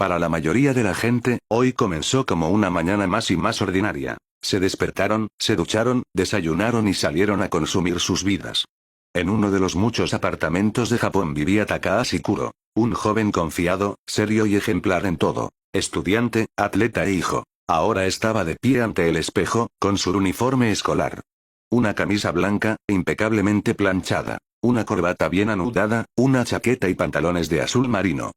Para la mayoría de la gente, hoy comenzó como una mañana más y más ordinaria. Se despertaron, se ducharon, desayunaron y salieron a consumir sus vidas. En uno de los muchos apartamentos de Japón vivía Takahashi Kuro, un joven confiado, serio y ejemplar en todo, estudiante, atleta e hijo. Ahora estaba de pie ante el espejo, con su uniforme escolar. Una camisa blanca, impecablemente planchada, una corbata bien anudada, una chaqueta y pantalones de azul marino.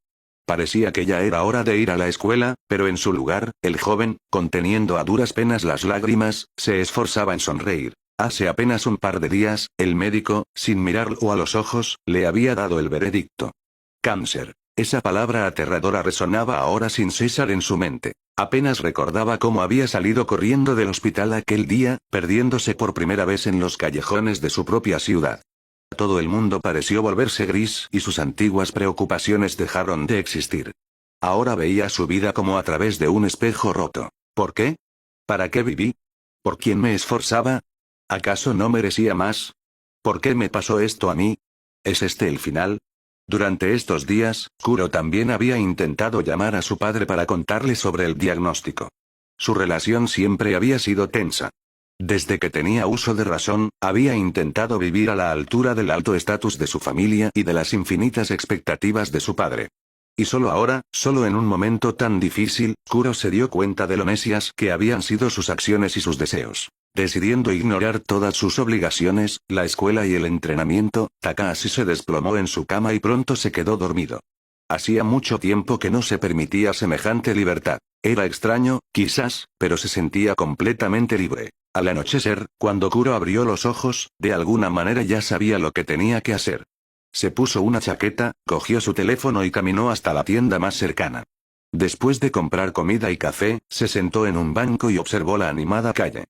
Parecía que ya era hora de ir a la escuela, pero en su lugar, el joven, conteniendo a duras penas las lágrimas, se esforzaba en sonreír. Hace apenas un par de días, el médico, sin mirarlo a los ojos, le había dado el veredicto. Cáncer. Esa palabra aterradora resonaba ahora sin cesar en su mente. Apenas recordaba cómo había salido corriendo del hospital aquel día, perdiéndose por primera vez en los callejones de su propia ciudad. Todo el mundo pareció volverse gris y sus antiguas preocupaciones dejaron de existir. Ahora veía su vida como a través de un espejo roto. ¿Por qué? ¿Para qué viví? ¿Por quién me esforzaba? ¿Acaso no merecía más? ¿Por qué me pasó esto a mí? ¿Es este el final? Durante estos días, Kuro también había intentado llamar a su padre para contarle sobre el diagnóstico. Su relación siempre había sido tensa. Desde que tenía uso de razón, había intentado vivir a la altura del alto estatus de su familia y de las infinitas expectativas de su padre. Y solo ahora, solo en un momento tan difícil, Kuro se dio cuenta de lo necias que habían sido sus acciones y sus deseos. Decidiendo ignorar todas sus obligaciones, la escuela y el entrenamiento, Takahashi se desplomó en su cama y pronto se quedó dormido. Hacía mucho tiempo que no se permitía semejante libertad. Era extraño, quizás, pero se sentía completamente libre. Al anochecer, cuando Kuro abrió los ojos, de alguna manera ya sabía lo que tenía que hacer. Se puso una chaqueta, cogió su teléfono y caminó hasta la tienda más cercana. Después de comprar comida y café, se sentó en un banco y observó la animada calle.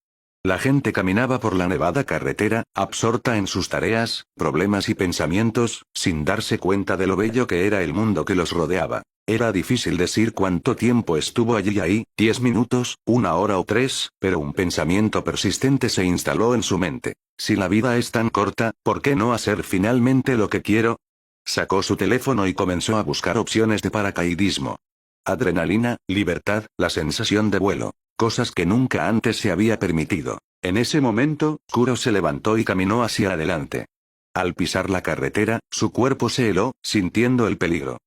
La gente caminaba por la nevada carretera, absorta en sus tareas, problemas y pensamientos, sin darse cuenta de lo bello que era el mundo que los rodeaba. Era difícil decir cuánto tiempo estuvo allí ahí, 10 minutos, 1 hora o 3, pero un pensamiento persistente se instaló en su mente. Si la vida es tan corta, ¿por qué no hacer finalmente lo que quiero? Sacó su teléfono y comenzó a buscar opciones de paracaidismo. Adrenalina, libertad, la sensación de vuelo. Cosas que nunca antes se había permitido. En ese momento, Kuro se levantó y caminó hacia adelante. Al pisar la carretera, su cuerpo se heló, sintiendo el peligro.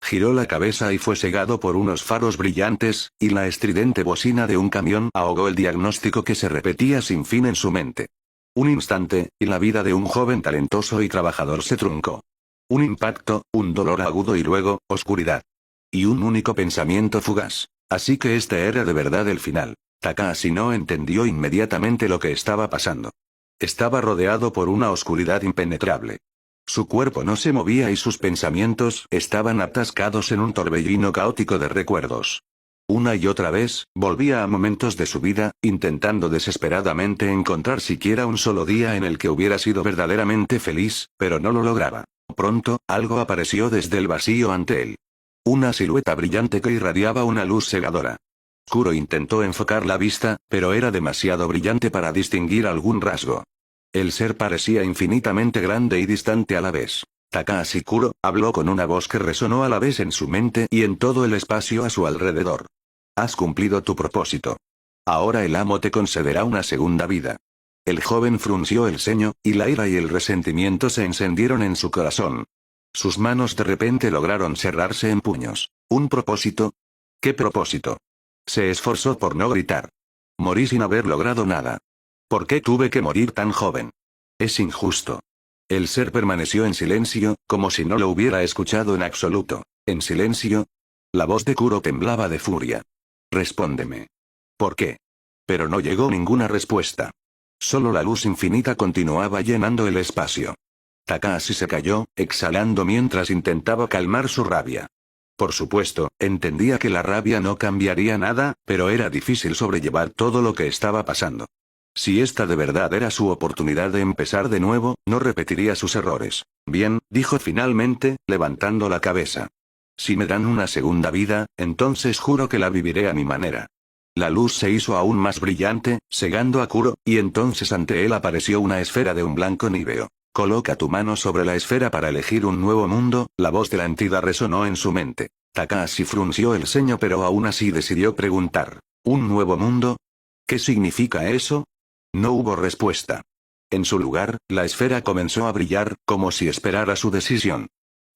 Giró la cabeza y fue cegado por unos faros brillantes, y la estridente bocina de un camión ahogó el diagnóstico que se repetía sin fin en su mente. Un instante, y la vida de un joven talentoso y trabajador se truncó. Un impacto, un dolor agudo y luego, oscuridad. Y un único pensamiento fugaz. Así que este era de verdad el final. Takahashi no entendió inmediatamente lo que estaba pasando. Estaba rodeado por una oscuridad impenetrable. Su cuerpo no se movía y sus pensamientos estaban atascados en un torbellino caótico de recuerdos. Una y otra vez, volvía a momentos de su vida, intentando desesperadamente encontrar siquiera un solo día en el que hubiera sido verdaderamente feliz, pero no lo lograba. Pronto, algo apareció desde el vacío ante él. Una silueta brillante que irradiaba una luz cegadora. Kuro intentó enfocar la vista, pero era demasiado brillante para distinguir algún rasgo. El ser parecía infinitamente grande y distante a la vez. Takahashi Kuro habló con una voz que resonó a la vez en su mente y en todo el espacio a su alrededor. Has cumplido tu propósito. Ahora el amo te concederá una segunda vida. El joven frunció el ceño, y la ira y el resentimiento se encendieron en su corazón. Sus manos de repente lograron cerrarse en puños. ¿Un propósito? ¿Qué propósito? Se esforzó por no gritar. Morí sin haber logrado nada. ¿Por qué tuve que morir tan joven? Es injusto. El ser permaneció en silencio, como si no lo hubiera escuchado en absoluto. ¿En silencio? La voz de Kuro temblaba de furia. Respóndeme. ¿Por qué? Pero no llegó ninguna respuesta. Solo la luz infinita continuaba llenando el espacio. Takahashi se calló, exhalando mientras intentaba calmar su rabia. Por supuesto, entendía que la rabia no cambiaría nada, pero era difícil sobrellevar todo lo que estaba pasando. Si esta de verdad era su oportunidad de empezar de nuevo, no repetiría sus errores. Bien, dijo finalmente, levantando la cabeza. Si me dan una segunda vida, entonces juro que la viviré a mi manera. La luz se hizo aún más brillante, cegando a Kuro, y entonces ante él apareció una esfera de un blanco níveo. Coloca tu mano sobre la esfera para elegir un nuevo mundo, la voz de la entidad resonó en su mente. Takahashi frunció el ceño pero aún así decidió preguntar. ¿Un nuevo mundo? ¿Qué significa eso? No hubo respuesta. En su lugar, la esfera comenzó a brillar, como si esperara su decisión.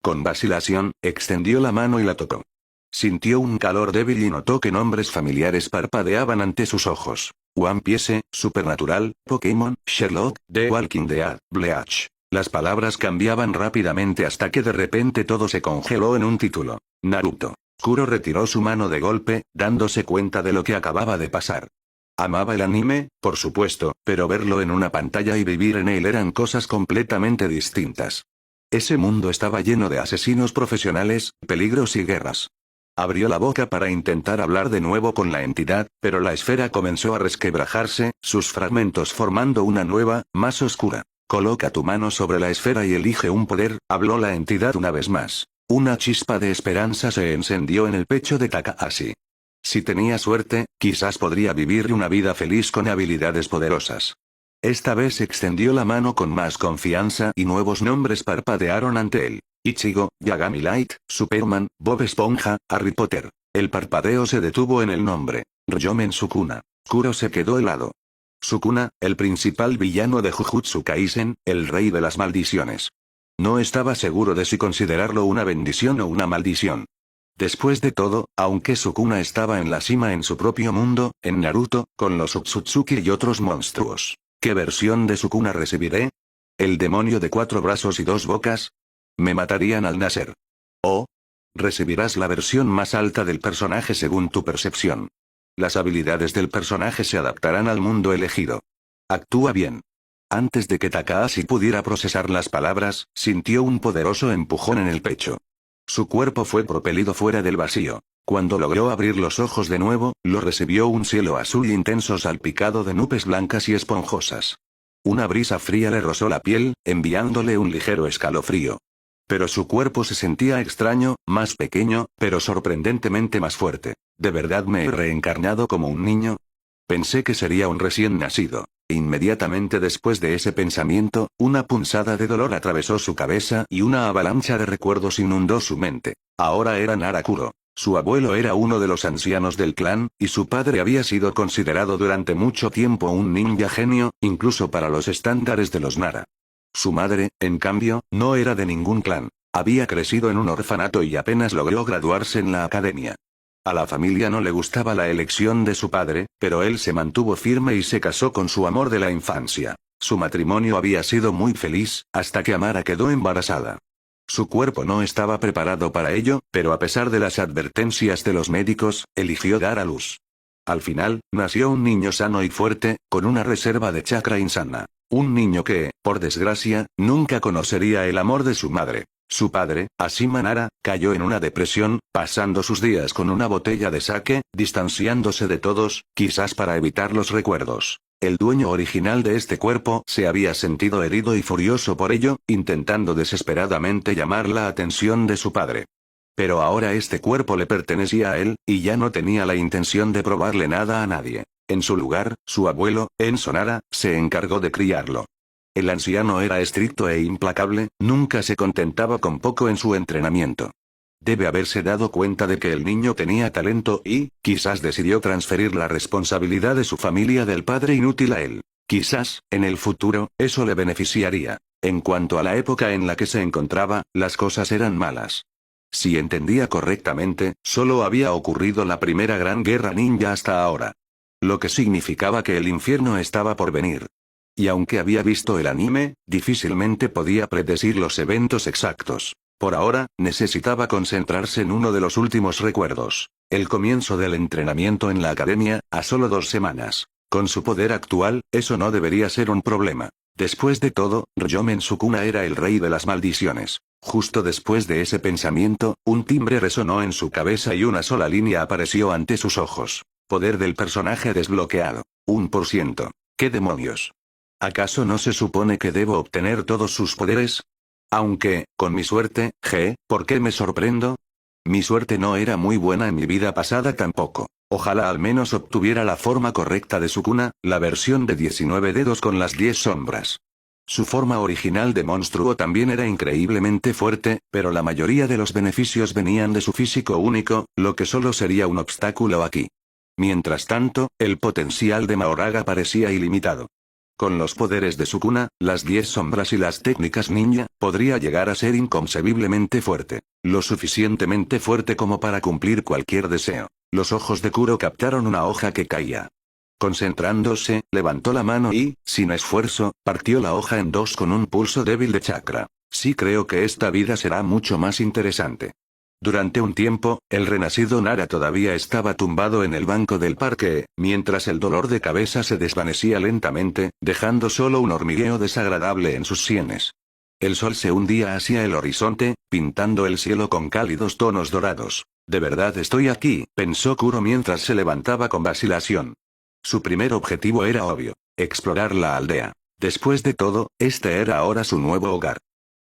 Con vacilación, extendió la mano y la tocó. Sintió un calor débil y notó que nombres familiares parpadeaban ante sus ojos. One Piece, Supernatural, Pokémon, Sherlock, The Walking Dead, Bleach. Las palabras cambiaban rápidamente hasta que de repente todo se congeló en un título. Naruto. Kuro retiró su mano de golpe, dándose cuenta de lo que acababa de pasar. Amaba el anime, por supuesto, pero verlo en una pantalla y vivir en él eran cosas completamente distintas. Ese mundo estaba lleno de asesinos profesionales, peligros y guerras. Abrió la boca para intentar hablar de nuevo con la entidad, pero la esfera comenzó a resquebrajarse, sus fragmentos formando una nueva, más oscura. Coloca tu mano sobre la esfera y elige un poder, habló la entidad una vez más. Una chispa de esperanza se encendió en el pecho de Takahashi. Si tenía suerte, quizás podría vivir una vida feliz con habilidades poderosas. Esta vez extendió la mano con más confianza y nuevos nombres parpadearon ante él. Ichigo, Yagami Light, Superman, Bob Esponja, Harry Potter. El parpadeo se detuvo en el nombre. Ryomen Sukuna. Kuro se quedó helado. Sukuna, el principal villano de Jujutsu Kaisen, el rey de las maldiciones. No estaba seguro de si considerarlo una bendición o una maldición. Después de todo, aunque Sukuna estaba en la cima en su propio mundo, en Naruto, con los Otsutsuki y otros monstruos. ¿Qué versión de Sukuna recibiré? ¿El demonio de 4 brazos y 2 bocas? Me matarían al nacer. ¿O? Recibirás la versión más alta del personaje según tu percepción. Las habilidades del personaje se adaptarán al mundo elegido. Actúa bien. Antes de que Takahashi pudiera procesar las palabras, sintió un poderoso empujón en el pecho. Su cuerpo fue propelido fuera del vacío. Cuando logró abrir los ojos de nuevo, lo recibió un cielo azul intenso salpicado de nubes blancas y esponjosas. Una brisa fría le rozó la piel, enviándole un ligero escalofrío. Pero su cuerpo se sentía extraño, más pequeño, pero sorprendentemente más fuerte. ¿De verdad me he reencarnado como un niño? Pensé que sería un recién nacido. Inmediatamente después de ese pensamiento, una punzada de dolor atravesó su cabeza y una avalancha de recuerdos inundó su mente. Ahora era Narakuro. Su abuelo era uno de los ancianos del clan, y su padre había sido considerado durante mucho tiempo un ninja genio, incluso para los estándares de los Nara. Su madre, en cambio, no era de ningún clan. Había crecido en un orfanato y apenas logró graduarse en la academia. A la familia no le gustaba la elección de su padre, pero él se mantuvo firme y se casó con su amor de la infancia. Su matrimonio había sido muy feliz, hasta que Amara quedó embarazada. Su cuerpo no estaba preparado para ello, pero a pesar de las advertencias de los médicos, eligió dar a luz. Al final, nació un niño sano y fuerte, con una reserva de chakra insana. Un niño que, por desgracia, nunca conocería el amor de su madre. Su padre, Ashima Nara, cayó en una depresión, pasando sus días con una botella de sake, distanciándose de todos, quizás para evitar los recuerdos. El dueño original de este cuerpo se había sentido herido y furioso por ello, intentando desesperadamente llamar la atención de su padre. Pero ahora este cuerpo le pertenecía a él, y ya no tenía la intención de probarle nada a nadie. En su lugar, su abuelo, Enso Nara, se encargó de criarlo. El anciano era estricto e implacable, nunca se contentaba con poco en su entrenamiento. Debe haberse dado cuenta de que el niño tenía talento y, quizás decidió transferir la responsabilidad de su familia del padre inútil a él. Quizás, en el futuro, eso le beneficiaría. En cuanto a la época en la que se encontraba, las cosas eran malas. Si entendía correctamente, solo había ocurrido la primera gran guerra ninja hasta ahora. Lo que significaba que el infierno estaba por venir. Y aunque había visto el anime, difícilmente podía predecir los eventos exactos. Por ahora, necesitaba concentrarse en uno de los últimos recuerdos. El comienzo del entrenamiento en la academia, a solo 2 semanas. Con su poder actual, eso no debería ser un problema. Después de todo, Ryomen Sukuna era el rey de las maldiciones. Justo después de ese pensamiento, un timbre resonó en su cabeza y una sola línea apareció ante sus ojos. Poder del personaje desbloqueado. 1%. ¿Qué demonios? ¿Acaso no se supone que debo obtener todos sus poderes? Aunque, con mi suerte, ¿por qué me sorprendo? Mi suerte no era muy buena en mi vida pasada tampoco. Ojalá al menos obtuviera la forma correcta de Sukuna, la versión de 19 dedos con las 10 sombras. Su forma original de monstruo también era increíblemente fuerte, pero la mayoría de los beneficios venían de su físico único, lo que solo sería un obstáculo aquí. Mientras tanto, el potencial de Mahoraga parecía ilimitado. Con los poderes de Sukuna, las 10 sombras y las técnicas ninja, podría llegar a ser inconcebiblemente fuerte. Lo suficientemente fuerte como para cumplir cualquier deseo. Los ojos de Kuro captaron una hoja que caía. Concentrándose, levantó la mano y, sin esfuerzo, partió la hoja en dos con un pulso débil de chakra. Sí, creo que esta vida será mucho más interesante. Durante un tiempo, el renacido Nara todavía estaba tumbado en el banco del parque, mientras el dolor de cabeza se desvanecía lentamente, dejando solo un hormigueo desagradable en sus sienes. El sol se hundía hacia el horizonte, pintando el cielo con cálidos tonos dorados. «De verdad estoy aquí», pensó Kuro mientras se levantaba con vacilación. Su primer objetivo era obvio: explorar la aldea. Después de todo, este era ahora su nuevo hogar.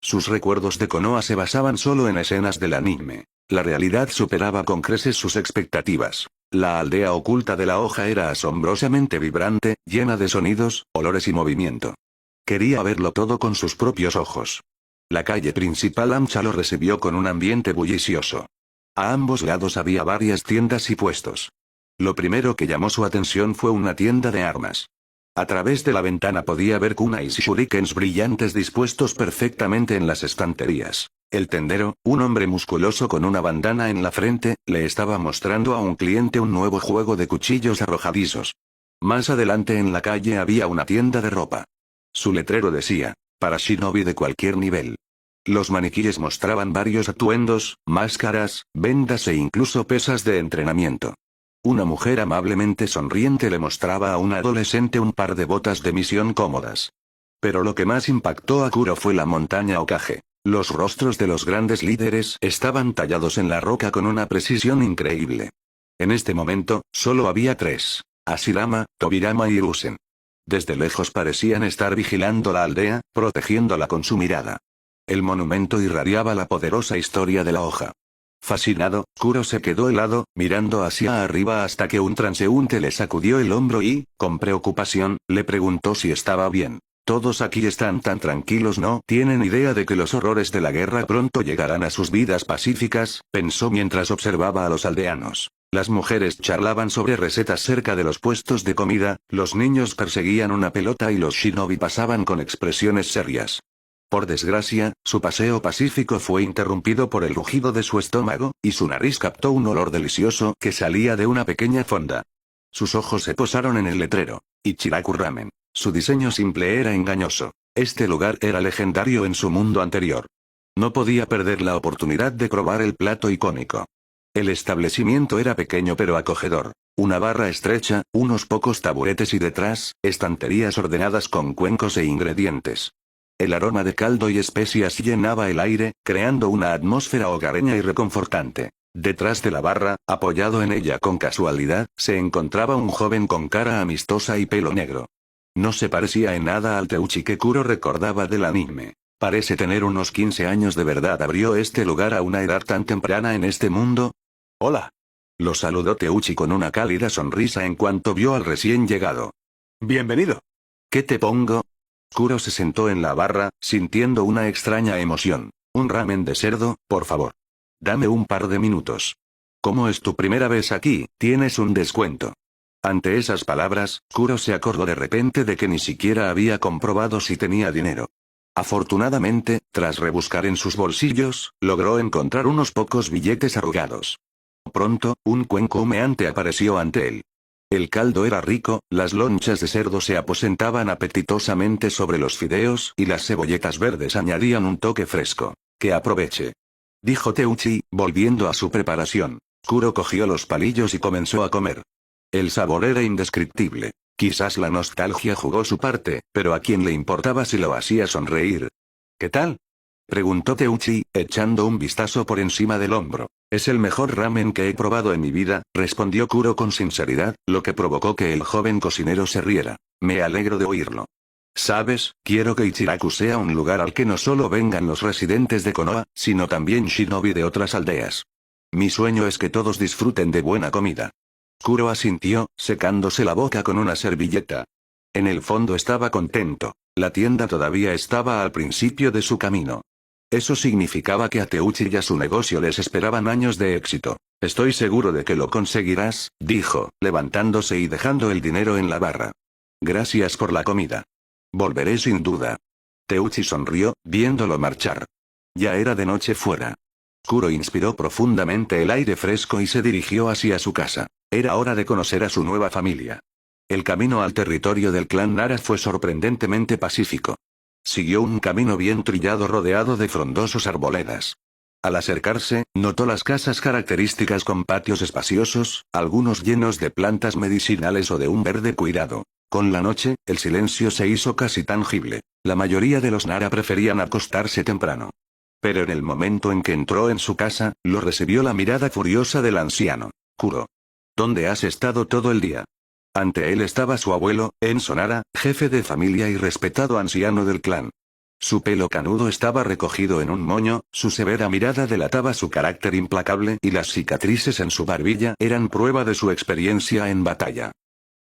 Sus recuerdos de Konoha se basaban solo en escenas del anime. La realidad superaba con creces sus expectativas. La aldea oculta de la hoja era asombrosamente vibrante, llena de sonidos, olores y movimiento. Quería verlo todo con sus propios ojos. La calle principal ancha lo recibió con un ambiente bullicioso. A ambos lados había varias tiendas y puestos. Lo primero que llamó su atención fue una tienda de armas. A través de la ventana podía ver kunais y shurikens brillantes dispuestos perfectamente en las estanterías. El tendero, un hombre musculoso con una bandana en la frente, le estaba mostrando a un cliente un nuevo juego de cuchillos arrojadizos. Más adelante en la calle había una tienda de ropa. Su letrero decía: para shinobi de cualquier nivel. Los maniquíes mostraban varios atuendos, máscaras, vendas e incluso pesas de entrenamiento. Una mujer amablemente sonriente le mostraba a un adolescente un par de botas de misión cómodas. Pero lo que más impactó a Kuro fue la montaña Hokage. Los rostros de los grandes líderes estaban tallados en la roca con una precisión increíble. En este momento, solo había 3: Hashirama, Tobirama y Hiruzen. Desde lejos parecían estar vigilando la aldea, protegiéndola con su mirada. El monumento irradiaba la poderosa historia de la hoja. Fascinado, Kuro se quedó helado, mirando hacia arriba hasta que un transeúnte le sacudió el hombro y, con preocupación, le preguntó si estaba bien. «Todos aquí están tan tranquilos, no tienen idea de que los horrores de la guerra pronto llegarán a sus vidas pacíficas», pensó mientras observaba a los aldeanos. Las mujeres charlaban sobre recetas cerca de los puestos de comida, los niños perseguían una pelota y los shinobi pasaban con expresiones serias. Por desgracia, su paseo pacífico fue interrumpido por el rugido de su estómago, y su nariz captó un olor delicioso que salía de una pequeña fonda. Sus ojos se posaron en el letrero: Ichiraku Ramen. Su diseño simple era engañoso. Este lugar era legendario en su mundo anterior. No podía perder la oportunidad de probar el plato icónico. El establecimiento era pequeño pero acogedor. Una barra estrecha, unos pocos taburetes y detrás, estanterías ordenadas con cuencos e ingredientes. El aroma de caldo y especias llenaba el aire, creando una atmósfera hogareña y reconfortante. Detrás de la barra, apoyado en ella con casualidad, se encontraba un joven con cara amistosa y pelo negro. No se parecía en nada al Teuchi que Kuro recordaba del anime. Parece tener unos 15 años. ¿De verdad abrió este lugar a una edad tan temprana en este mundo? «Hola». Lo saludó Teuchi con una cálida sonrisa en cuanto vio al recién llegado. «Bienvenido. ¿Qué te pongo?» Kuro se sentó en la barra, sintiendo una extraña emoción. «Un ramen de cerdo, por favor. Dame un par de minutos». «¿Cómo es tu primera vez aquí? Tienes un descuento». Ante esas palabras, Kuro se acordó de repente de que ni siquiera había comprobado si tenía dinero. Afortunadamente, tras rebuscar en sus bolsillos, logró encontrar unos pocos billetes arrugados. Pronto, un cuenco humeante apareció ante él. El caldo era rico, las lonchas de cerdo se aposentaban apetitosamente sobre los fideos y las cebolletas verdes añadían un toque fresco. «Que aproveche», dijo Teuchi, volviendo a su preparación. Kuro cogió los palillos y comenzó a comer. El sabor era indescriptible. Quizás la nostalgia jugó su parte, pero a quién le importaba si lo hacía sonreír. «¿Qué tal?», preguntó Teuchi, echando un vistazo por encima del hombro. «Es el mejor ramen que he probado en mi vida», respondió Kuro con sinceridad, lo que provocó que el joven cocinero se riera. «Me alegro de oírlo. Sabes, quiero que Ichiraku sea un lugar al que no solo vengan los residentes de Konoha, sino también shinobi de otras aldeas. Mi sueño es que todos disfruten de buena comida». Kuro asintió, secándose la boca con una servilleta. En el fondo estaba contento. La tienda todavía estaba al principio de su camino. Eso significaba que a Teuchi y a su negocio les esperaban años de éxito. Estoy seguro de que lo conseguirás, dijo, levantándose y dejando el dinero en la barra. Gracias por la comida. Volveré sin duda. Teuchi sonrió, viéndolo marchar. Ya era de noche fuera. Kuro inspiró profundamente el aire fresco y se dirigió hacia su casa. Era hora de conocer a su nueva familia. El camino al territorio del clan Nara fue sorprendentemente pacífico. Siguió un camino bien trillado rodeado de frondosos arboledas. Al acercarse, notó las casas características con patios espaciosos, algunos llenos de plantas medicinales o de un verde cuidado. Con la noche, el silencio se hizo casi tangible. La mayoría de los Nara preferían acostarse temprano. Pero en el momento en que entró en su casa, lo recibió la mirada furiosa del anciano. Kuro. ¿Dónde has estado todo el día? Ante él estaba su abuelo, Enso Nara, jefe de familia y respetado anciano del clan. Su pelo canudo estaba recogido en un moño, su severa mirada delataba su carácter implacable y las cicatrices en su barbilla eran prueba de su experiencia en batalla.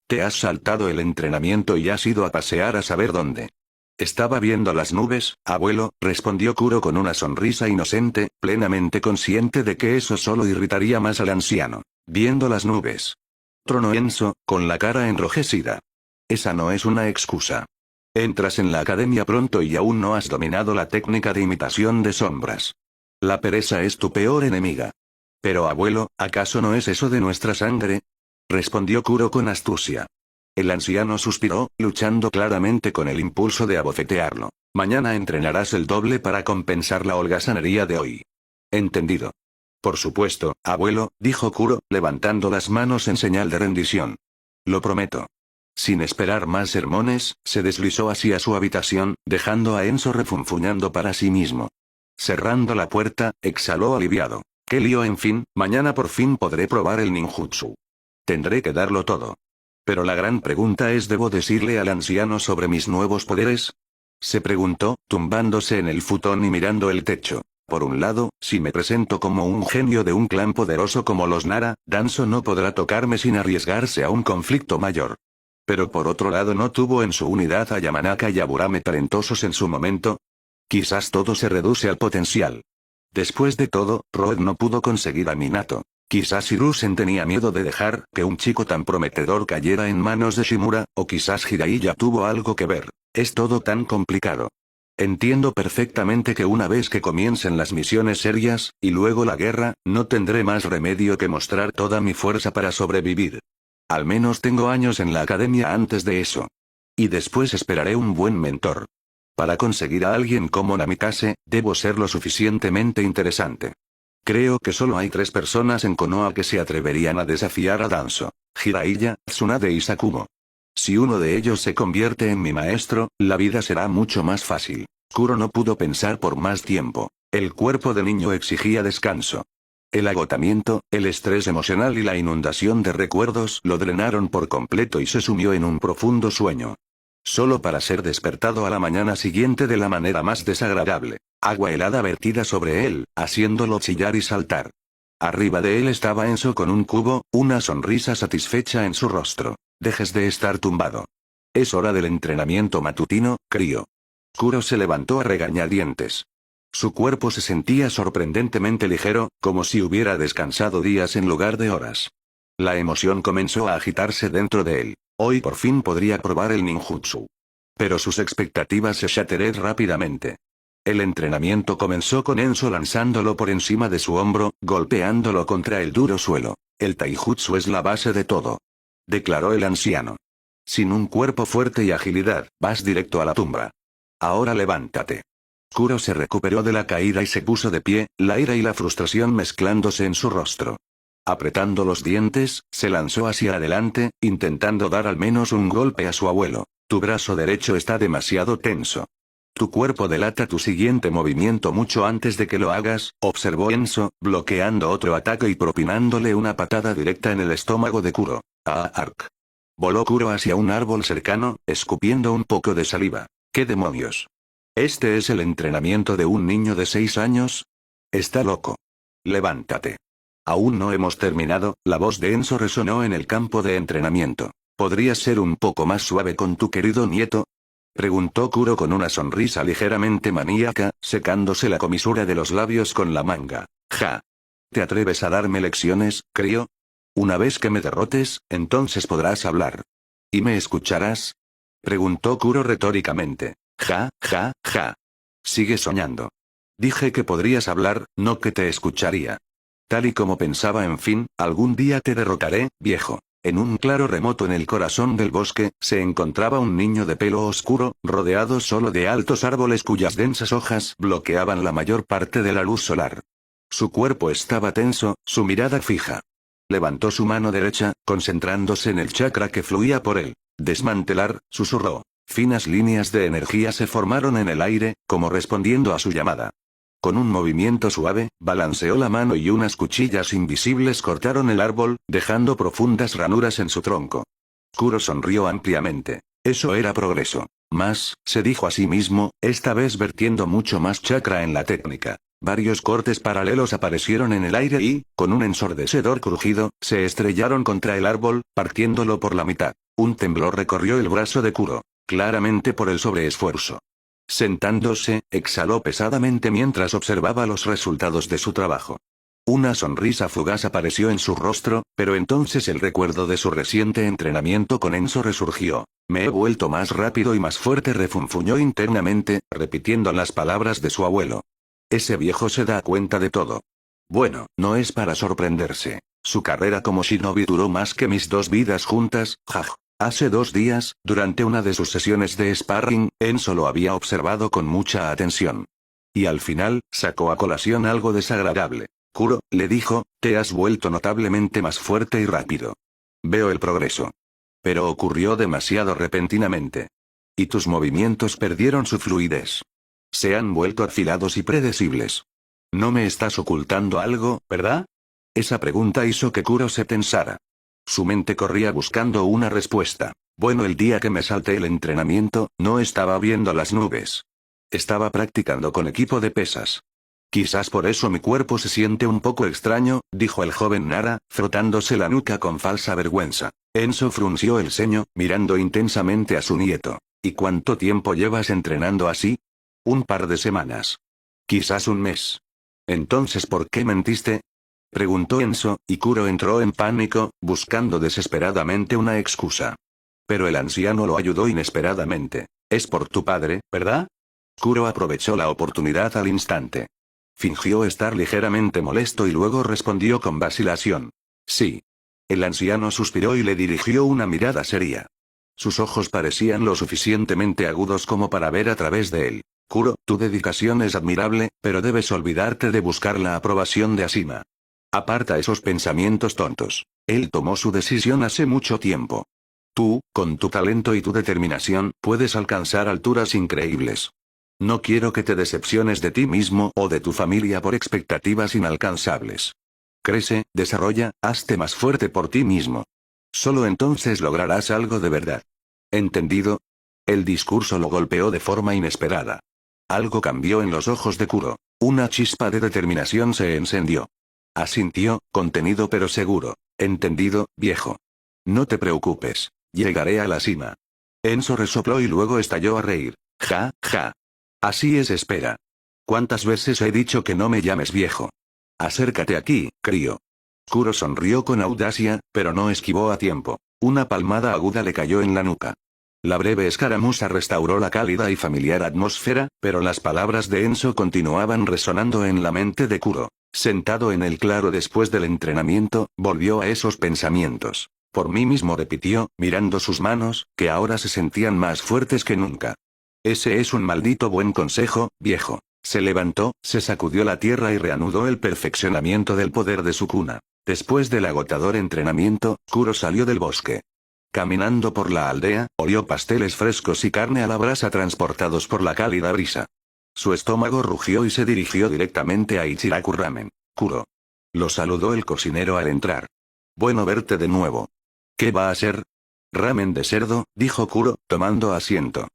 Te has saltado el entrenamiento y has ido a pasear a saber dónde. Estaba viendo las nubes, abuelo, respondió Kuro con una sonrisa inocente, plenamente consciente de que eso solo irritaría más al anciano. Viendo las nubes. Tronó Enso, con la cara enrojecida. Esa no es una excusa. Entras en la academia pronto y aún no has dominado la técnica de imitación de sombras. La pereza es tu peor enemiga. Pero abuelo, ¿acaso no es eso de nuestra sangre? Respondió Kuro con astucia. El anciano suspiró, luchando claramente con el impulso de abofetearlo. Mañana entrenarás el doble para compensar la holgazanería de hoy. Entendido. Por supuesto, abuelo, dijo Kuro, levantando las manos en señal de rendición. Lo prometo. Sin esperar más sermones, se deslizó hacia su habitación, dejando a Enso refunfuñando para sí mismo. Cerrando la puerta, exhaló aliviado. Qué lío, en fin, mañana por fin podré probar el ninjutsu. Tendré que darlo todo. Pero la gran pregunta es, ¿debo decirle al anciano sobre mis nuevos poderes? Se preguntó, tumbándose en el futón y mirando el techo. Por un lado, si me presento como un genio de un clan poderoso como los Nara, Danzo no podrá tocarme sin arriesgarse a un conflicto mayor. Pero por otro lado no tuvo en su unidad a Yamanaka y a Burame talentosos en su momento. Quizás todo se reduce al potencial. Después de todo, Roed no pudo conseguir a Minato. Quizás Hiruzen tenía miedo de dejar que un chico tan prometedor cayera en manos de Shimura, o quizás Jiraiya tuvo algo que ver. Es todo tan complicado. Entiendo perfectamente que una vez que comiencen las misiones serias, y luego la guerra, no tendré más remedio que mostrar toda mi fuerza para sobrevivir. Al menos tengo años en la academia antes de eso. Y después esperaré un buen mentor. Para conseguir a alguien como Namikaze, debo ser lo suficientemente interesante. Creo que solo hay 3 personas en Konoha que se atreverían a desafiar a Danzo: Jiraiya, Tsunade y Sakumo. Si uno de ellos se convierte en mi maestro, la vida será mucho más fácil. Kuro no pudo pensar por más tiempo. El cuerpo de niño exigía descanso. El agotamiento, el estrés emocional y la inundación de recuerdos lo drenaron por completo y se sumió en un profundo sueño. Solo para ser despertado a la mañana siguiente de la manera más desagradable. Agua helada vertida sobre él, haciéndolo chillar y saltar. Arriba de él estaba Enso con un cubo, una sonrisa satisfecha en su rostro. Dejes de estar tumbado. Es hora del entrenamiento matutino, crío. Kuro se levantó a regañadientes. Su cuerpo se sentía sorprendentemente ligero, como si hubiera descansado días en lugar de horas. La emoción comenzó a agitarse dentro de él. Hoy por fin podría probar el ninjutsu. Pero sus expectativas se shatteraron rápidamente. El entrenamiento comenzó con Enso lanzándolo por encima de su hombro, golpeándolo contra el duro suelo. El taijutsu es la base de todo, declaró el anciano. Sin un cuerpo fuerte y agilidad, vas directo a la tumba. Ahora levántate. Kuro se recuperó de la caída y se puso de pie, la ira y la frustración mezclándose en su rostro. Apretando los dientes, se lanzó hacia adelante, intentando dar al menos un golpe a su abuelo. Tu brazo derecho está demasiado tenso. Tu cuerpo delata tu siguiente movimiento mucho antes de que lo hagas, observó Enso, bloqueando otro ataque y propinándole una patada directa en el estómago de Kuro. Ark. Voló Kuro hacia un árbol cercano, escupiendo un poco de saliva. ¿Qué demonios? ¿Este es el entrenamiento de un niño de 6 años? Está loco. Levántate. Aún no hemos terminado, la voz de Enso resonó en el campo de entrenamiento. ¿Podrías ser un poco más suave con tu querido nieto? Preguntó Kuro con una sonrisa ligeramente maníaca, secándose la comisura de los labios con la manga. Ja. ¿Te atreves a darme lecciones, crío? Una vez que me derrotes, entonces podrás hablar. ¿Y me escucharás? Preguntó Kuro retóricamente. Ja, ja, ja. Sigue soñando. Dije que podrías hablar, no que te escucharía. Tal y como pensaba, en fin, algún día te derrotaré, viejo. En un claro remoto en el corazón del bosque, se encontraba un niño de pelo oscuro, rodeado solo de altos árboles cuyas densas hojas bloqueaban la mayor parte de la luz solar. Su cuerpo estaba tenso, su mirada fija. Levantó su mano derecha, concentrándose en el chakra que fluía por él. Desmantelar, susurró. Finas líneas de energía se formaron en el aire, como respondiendo a su llamada. Con un movimiento suave, balanceó la mano y unas cuchillas invisibles cortaron el árbol, dejando profundas ranuras en su tronco. Kuro sonrió ampliamente. Eso era progreso. Más, se dijo a sí mismo, esta vez vertiendo mucho más chakra en la técnica. Varios cortes paralelos aparecieron en el aire y, con un ensordecedor crujido, se estrellaron contra el árbol, partiéndolo por la mitad. Un temblor recorrió el brazo de Kuro, claramente por el sobreesfuerzo. Sentándose, exhaló pesadamente mientras observaba los resultados de su trabajo. Una sonrisa fugaz apareció en su rostro, pero entonces el recuerdo de su reciente entrenamiento con Enso resurgió. Me he vuelto más rápido y más fuerte, refunfuñó internamente, repitiendo las palabras de su abuelo. Ese viejo se da cuenta de todo. Bueno, no es para sorprenderse. Su carrera como shinobi duró más que mis 2 vidas juntas, jaj. Hace 2 días, durante una de sus sesiones de sparring, Enso lo había observado con mucha atención. Y al final, sacó a colación algo desagradable. Kuro, le dijo, te has vuelto notablemente más fuerte y rápido. Veo el progreso. Pero ocurrió demasiado repentinamente. Y tus movimientos perdieron su fluidez. Se han vuelto afilados y predecibles. No me estás ocultando algo, ¿verdad? Esa pregunta hizo que Kuro se tensara. Su mente corría buscando una respuesta. Bueno, el día que me salté el entrenamiento, no estaba viendo las nubes. Estaba practicando con equipo de pesas. Quizás por eso mi cuerpo se siente un poco extraño, dijo el joven Nara, frotándose la nuca con falsa vergüenza. Enso frunció el ceño, mirando intensamente a su nieto. ¿Y cuánto tiempo llevas entrenando así? 1 par de semanas. Quizás 1 mes. Entonces, ¿por qué mentiste? Preguntó Enso, y Kuro entró en pánico, buscando desesperadamente una excusa. Pero el anciano lo ayudó inesperadamente. Es por tu padre, ¿verdad? Kuro aprovechó la oportunidad al instante. Fingió estar ligeramente molesto y luego respondió con vacilación. Sí. El anciano suspiró y le dirigió una mirada seria. Sus ojos parecían lo suficientemente agudos como para ver a través de él. Kuro, tu dedicación es admirable, pero debes olvidarte de buscar la aprobación de Asima. Aparta esos pensamientos tontos. Él tomó su decisión hace mucho tiempo. Tú, con tu talento y tu determinación, puedes alcanzar alturas increíbles. No quiero que te decepciones de ti mismo o de tu familia por expectativas inalcanzables. Crece, desarrolla, hazte más fuerte por ti mismo. Solo entonces lograrás algo de verdad. ¿Entendido? El discurso lo golpeó de forma inesperada. Algo cambió en los ojos de Kuro. Una chispa de determinación se encendió. Asintió, contenido pero seguro. Entendido, viejo. No te preocupes. Llegaré a la cima. Enso resopló y luego estalló a reír. Ja, ja. Así es, espera. ¿Cuántas veces he dicho que no me llames viejo? Acércate aquí, crío. Kuro sonrió con audacia, pero no esquivó a tiempo. Una palmada aguda le cayó en la nuca. La breve escaramuza restauró la cálida y familiar atmósfera, pero las palabras de Enso continuaban resonando en la mente de Kuro. Sentado en el claro después del entrenamiento, volvió a esos pensamientos. Por mí mismo, repitió, mirando sus manos, que ahora se sentían más fuertes que nunca. Ese es un maldito buen consejo, viejo. Se levantó, se sacudió la tierra y reanudó el perfeccionamiento del poder de su cuna. Después del agotador entrenamiento, Kuro salió del bosque. Caminando por la aldea, olió pasteles frescos y carne a la brasa transportados por la cálida brisa. Su estómago rugió y se dirigió directamente a Ichiraku Ramen. Kuro. Lo saludó el cocinero al entrar. Bueno verte de nuevo. ¿Qué va a ser? Ramen de cerdo, dijo Kuro, tomando asiento.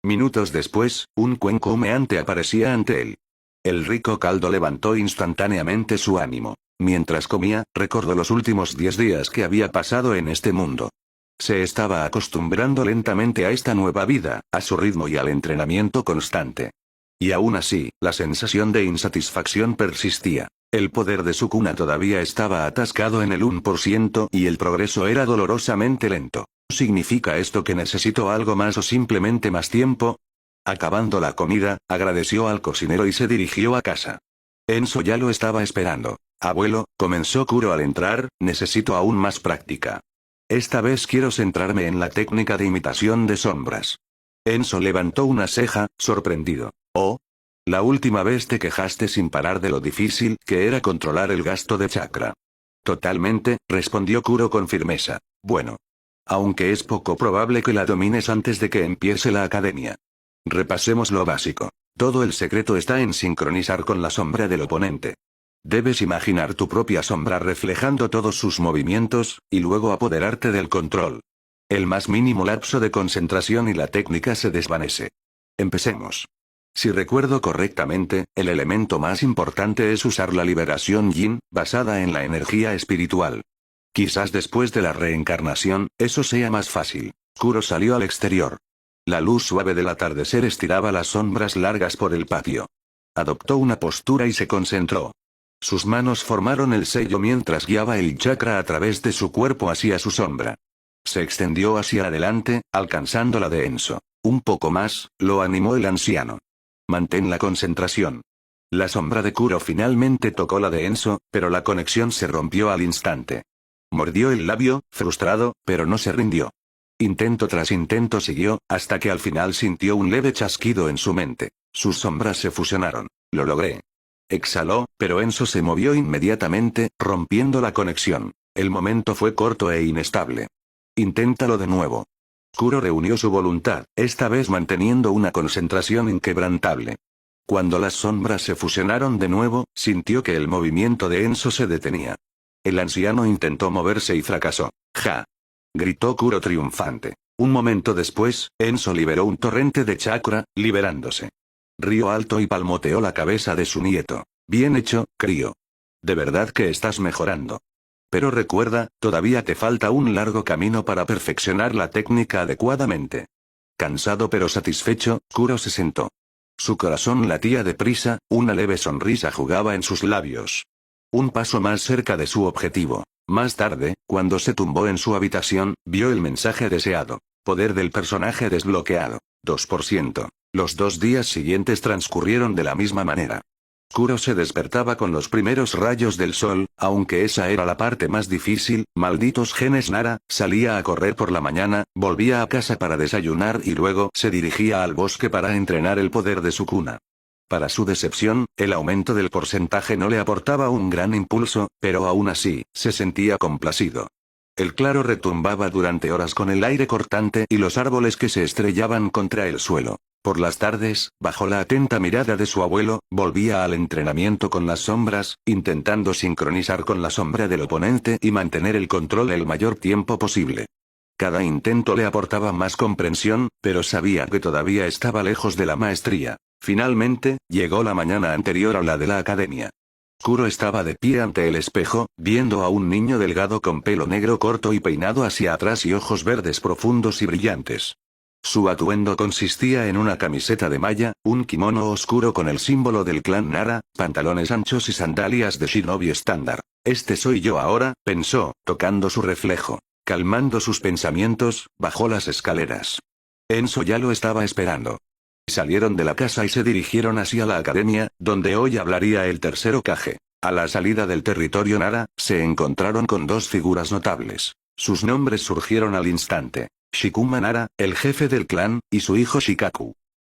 Minutos después, un cuenco humeante aparecía ante él. El rico caldo levantó instantáneamente su ánimo. Mientras comía, recordó los últimos 10 días que había pasado en este mundo. Se estaba acostumbrando lentamente a esta nueva vida, a su ritmo y al entrenamiento constante. Y aún así, la sensación de insatisfacción persistía. El poder de Sukuna todavía estaba atascado en el 1% y el progreso era dolorosamente lento. ¿Significa esto que necesito algo más o simplemente más tiempo? Acabando la comida, agradeció al cocinero y se dirigió a casa. Enso ya lo estaba esperando. Abuelo, comenzó Kuro al entrar, necesito aún más práctica. Esta vez quiero centrarme en la técnica de imitación de sombras. Enso levantó una ceja, sorprendido. Oh. La última vez te quejaste sin parar de lo difícil que era controlar el gasto de chakra. Totalmente, respondió Kuro con firmeza. Bueno. Aunque es poco probable que la domines antes de que empiece la academia. Repasemos lo básico. Todo el secreto está en sincronizar con la sombra del oponente. Debes imaginar tu propia sombra reflejando todos sus movimientos, y luego apoderarte del control. El más mínimo lapso de concentración y la técnica se desvanece. Empecemos. Si recuerdo correctamente, el elemento más importante es usar la liberación yin, basada en la energía espiritual. Quizás después de la reencarnación, eso sea más fácil. Kuro salió al exterior. La luz suave del atardecer estiraba las sombras largas por el patio. Adoptó una postura y se concentró. Sus manos formaron el sello mientras guiaba el chakra a través de su cuerpo hacia su sombra. Se extendió hacia adelante, alcanzando la de Enso. Un poco más, lo animó el anciano. Mantén la concentración. La sombra de Kuro finalmente tocó la de Enso, pero la conexión se rompió al instante. Mordió el labio, frustrado, pero no se rindió. Intento tras intento siguió, hasta que al final sintió un leve chasquido en su mente. Sus sombras se fusionaron. Lo logré. Exhaló, pero Enso se movió inmediatamente, rompiendo la conexión. El momento fue corto e inestable. Inténtalo de nuevo. Kuro reunió su voluntad, esta vez manteniendo una concentración inquebrantable. Cuando las sombras se fusionaron de nuevo, sintió que el movimiento de Enso se detenía. El anciano intentó moverse y fracasó. ¡Ja! Gritó Kuro triunfante. Un momento después, Enso liberó un torrente de chakra, liberándose. Rió alto y palmoteó la cabeza de su nieto. Bien hecho, crío. De verdad que estás mejorando. Pero recuerda, todavía te falta un largo camino para perfeccionar la técnica adecuadamente. Cansado pero satisfecho, Kuro se sentó. Su corazón latía deprisa, una leve sonrisa jugaba en sus labios. Un paso más cerca de su objetivo. Más tarde, cuando se tumbó en su habitación, vio el mensaje deseado. Poder del personaje desbloqueado. 2%. Los 2 días siguientes transcurrieron de la misma manera. Kuro se despertaba con los primeros rayos del sol, aunque esa era la parte más difícil. Malditos genes Nara, salía a correr por la mañana, volvía a casa para desayunar y luego se dirigía al bosque para entrenar el poder de Sukuna. Para su decepción, el aumento del porcentaje no le aportaba un gran impulso, pero aún así, se sentía complacido. El claro retumbaba durante horas con el aire cortante y los árboles que se estrellaban contra el suelo. Por las tardes, bajo la atenta mirada de su abuelo, volvía al entrenamiento con las sombras, intentando sincronizar con la sombra del oponente y mantener el control el mayor tiempo posible. Cada intento le aportaba más comprensión, pero sabía que todavía estaba lejos de la maestría. Finalmente, llegó la mañana anterior a la de la academia. Kuro estaba de pie ante el espejo, viendo a un niño delgado con pelo negro corto y peinado hacia atrás y ojos verdes profundos y brillantes. Su atuendo consistía en una camiseta de malla, un kimono oscuro con el símbolo del clan Nara, pantalones anchos y sandalias de shinobi estándar. Este soy yo ahora, pensó, tocando su reflejo. Calmando sus pensamientos, bajó las escaleras. Enso ya lo estaba esperando. Salieron de la casa y se dirigieron hacia la academia, donde hoy hablaría el tercer Hokage. A la salida del territorio Nara, se encontraron con 2 figuras notables. Sus nombres surgieron al instante. Shikuma Nara, el jefe del clan, y su hijo Shikaku.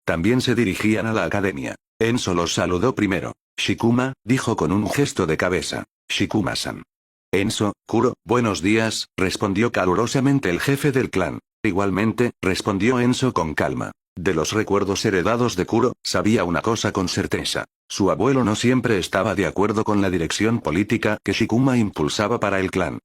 También se dirigían a la academia. Enso los saludó primero. Shikuma, dijo con un gesto de cabeza. Shikuma-san. Enso, Kuro, buenos días, respondió calurosamente el jefe del clan. Igualmente, respondió Enso con calma. De los recuerdos heredados de Kuro, sabía una cosa con certeza. Su abuelo no siempre estaba de acuerdo con la dirección política que Shikuma impulsaba para el clan.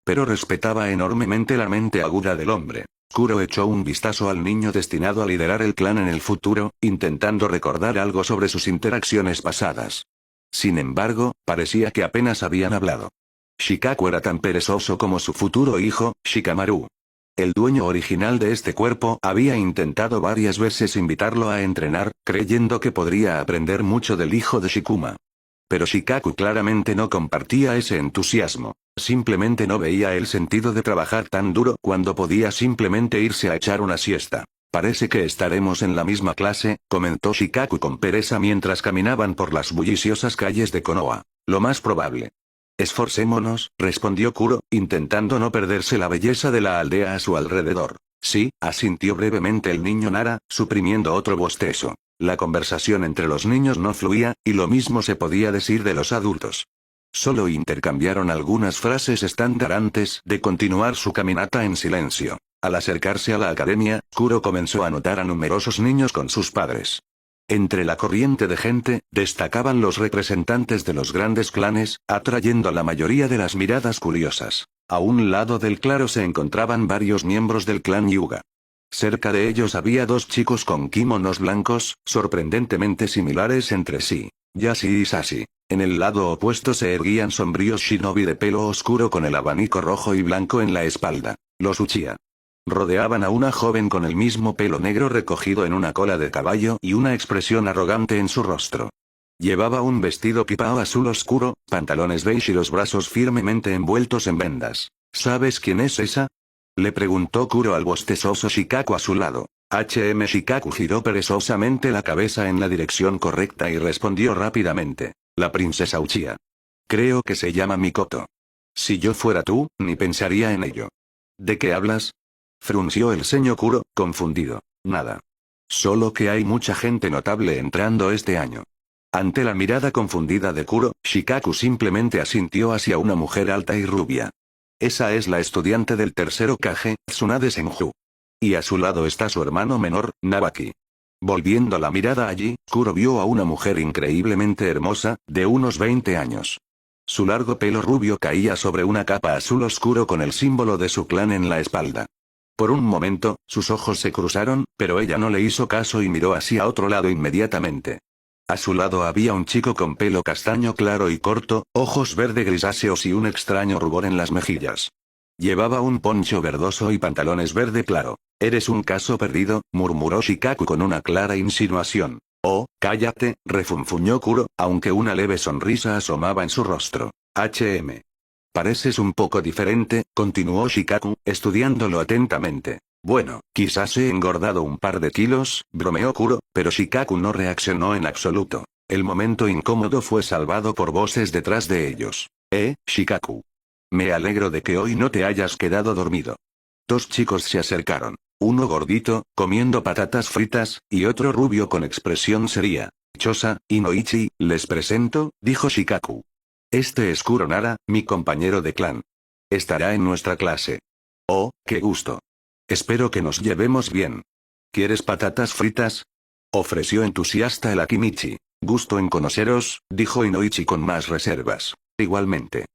Pero respetaba enormemente la mente aguda del hombre. Kuro echó un vistazo al niño destinado a liderar el clan en el futuro, intentando recordar algo sobre sus interacciones pasadas. Sin embargo, parecía que apenas habían hablado. Shikaku era tan perezoso como su futuro hijo, Shikamaru. El dueño original de este cuerpo había intentado varias veces invitarlo a entrenar, creyendo que podría aprender mucho del hijo de Shikuma. Pero Shikaku claramente no compartía ese entusiasmo. Simplemente no veía el sentido de trabajar tan duro cuando podía simplemente irse a echar una siesta. Parece que estaremos en la misma clase, comentó Shikaku con pereza mientras caminaban por las bulliciosas calles de Konoha. Lo más probable. Esforcémonos, respondió Kuro, intentando no perderse la belleza de la aldea a su alrededor. Sí, asintió brevemente el niño Nara, suprimiendo otro bostezo. La conversación entre los niños no fluía, y lo mismo se podía decir de los adultos. Solo intercambiaron algunas frases estándar antes de continuar su caminata en silencio. Al acercarse a la academia, Kuro comenzó a notar a numerosos niños con sus padres. Entre la corriente de gente, destacaban los representantes de los grandes clanes, atrayendo a la mayoría de las miradas curiosas. A un lado del claro se encontraban varios miembros del clan Hyuga. Cerca de ellos había dos chicos con kimonos blancos, sorprendentemente similares entre sí. Yashi y Sashi. En el lado opuesto se erguían sombríos shinobi de pelo oscuro con el abanico rojo y blanco en la espalda. Los Uchiha. Rodeaban a una joven con el mismo pelo negro recogido en una cola de caballo y una expresión arrogante en su rostro. Llevaba un vestido pipao azul oscuro, pantalones beige y los brazos firmemente envueltos en vendas. ¿Sabes quién es esa?, le preguntó Kuro al bostezoso Shikaku a su lado. Shikaku giró perezosamente la cabeza en la dirección correcta y respondió rápidamente. La princesa Uchiha. Creo que se llama Mikoto. Si yo fuera tú, ni pensaría en ello. ¿De qué hablas?, frunció el ceño Kuro, confundido. Nada. Solo que hay mucha gente notable entrando este año. Ante la mirada confundida de Kuro, Shikaku simplemente asintió hacia una mujer alta y rubia. Esa es la estudiante del tercero Kage, Tsunade Senju. Y a su lado está su hermano menor, Nabaki. Volviendo la mirada allí, Kuro vio a una mujer increíblemente hermosa, de unos 20 años. Su largo pelo rubio caía sobre una capa azul oscuro con el símbolo de su clan en la espalda. Por un momento, sus ojos se cruzaron, pero ella no le hizo caso y miró hacia otro lado inmediatamente. A su lado había un chico con pelo castaño claro y corto, ojos verde grisáceos y un extraño rubor en las mejillas. Llevaba un poncho verdoso y pantalones verde claro. «Eres un caso perdido», murmuró Shikaku con una clara insinuación. «Oh, cállate», refunfuñó Kuro, aunque una leve sonrisa asomaba en su rostro. «Pareces un poco diferente», continuó Shikaku, estudiándolo atentamente. «Bueno, quizás he engordado un par de kilos», bromeó Kuro, pero Shikaku no reaccionó en absoluto. El momento incómodo fue salvado por voces detrás de ellos. Shikaku. Me alegro de que hoy no te hayas quedado dormido. Dos chicos se acercaron. Uno gordito, comiendo patatas fritas, y otro rubio con expresión seria. «Chosa, Inoichi, les presento», dijo Shikaku. «Este es Kuro Nara, mi compañero de clan. Estará en nuestra clase». «Oh, qué gusto. Espero que nos llevemos bien. ¿Quieres patatas fritas?», ofreció entusiasta el Akimichi. «Gusto en conoceros», dijo Inoichi con más reservas. «Igualmente.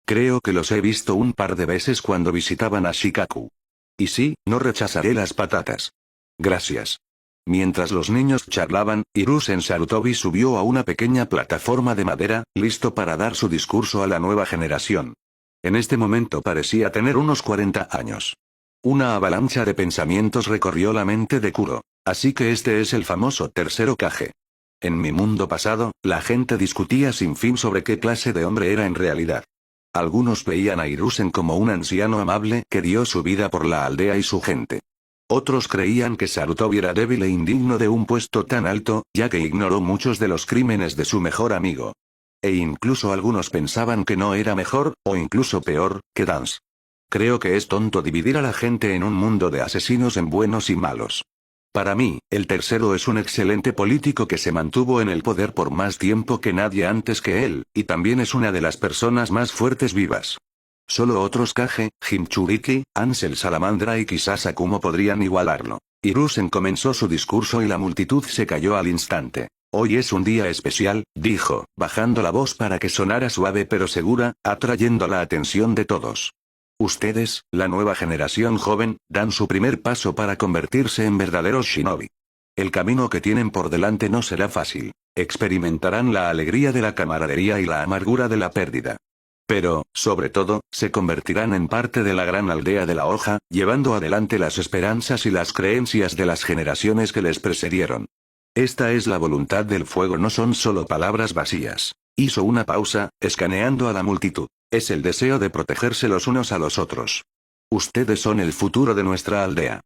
Creo que los he visto un par de veces cuando visitaban a Shikaku. Y sí, no rechazaré las patatas. Gracias». Mientras los niños charlaban, Hiruzen Sarutobi subió a una pequeña plataforma de madera, listo para dar su discurso a la nueva generación. En este momento parecía tener unos 40 años. Una avalancha de pensamientos recorrió la mente de Kuro. Así que este es el famoso tercero Kage. En mi mundo pasado, la gente discutía sin fin sobre qué clase de hombre era en realidad. Algunos veían a Hiruzen como un anciano amable que dio su vida por la aldea y su gente. Otros creían que Sarutobi era débil e indigno de un puesto tan alto, ya que ignoró muchos de los crímenes de su mejor amigo. E incluso algunos pensaban que no era mejor, o incluso peor, que Dance. Creo que es tonto dividir a la gente en un mundo de asesinos en buenos y malos. Para mí, el tercero es un excelente político que se mantuvo en el poder por más tiempo que nadie antes que él, y también es una de las personas más fuertes vivas. Solo otros Kage, Jinchuriki, Ansel Salamandra y quizás Akumo podrían igualarlo. Hiruzen comenzó su discurso y la multitud se calló al instante. «Hoy es un día especial», dijo, bajando la voz para que sonara suave pero segura, atrayendo la atención de todos. «Ustedes, la nueva generación joven, dan su primer paso para convertirse en verdaderos shinobi. El camino que tienen por delante no será fácil. Experimentarán la alegría de la camaradería y la amargura de la pérdida. Pero, sobre todo, se convertirán en parte de la gran aldea de la hoja, llevando adelante las esperanzas y las creencias de las generaciones que les precedieron. Esta es la voluntad del fuego, no son solo palabras vacías. Hizo una pausa, escaneando a la multitud. Es el deseo de protegerse los unos a los otros. Ustedes son el futuro de nuestra aldea.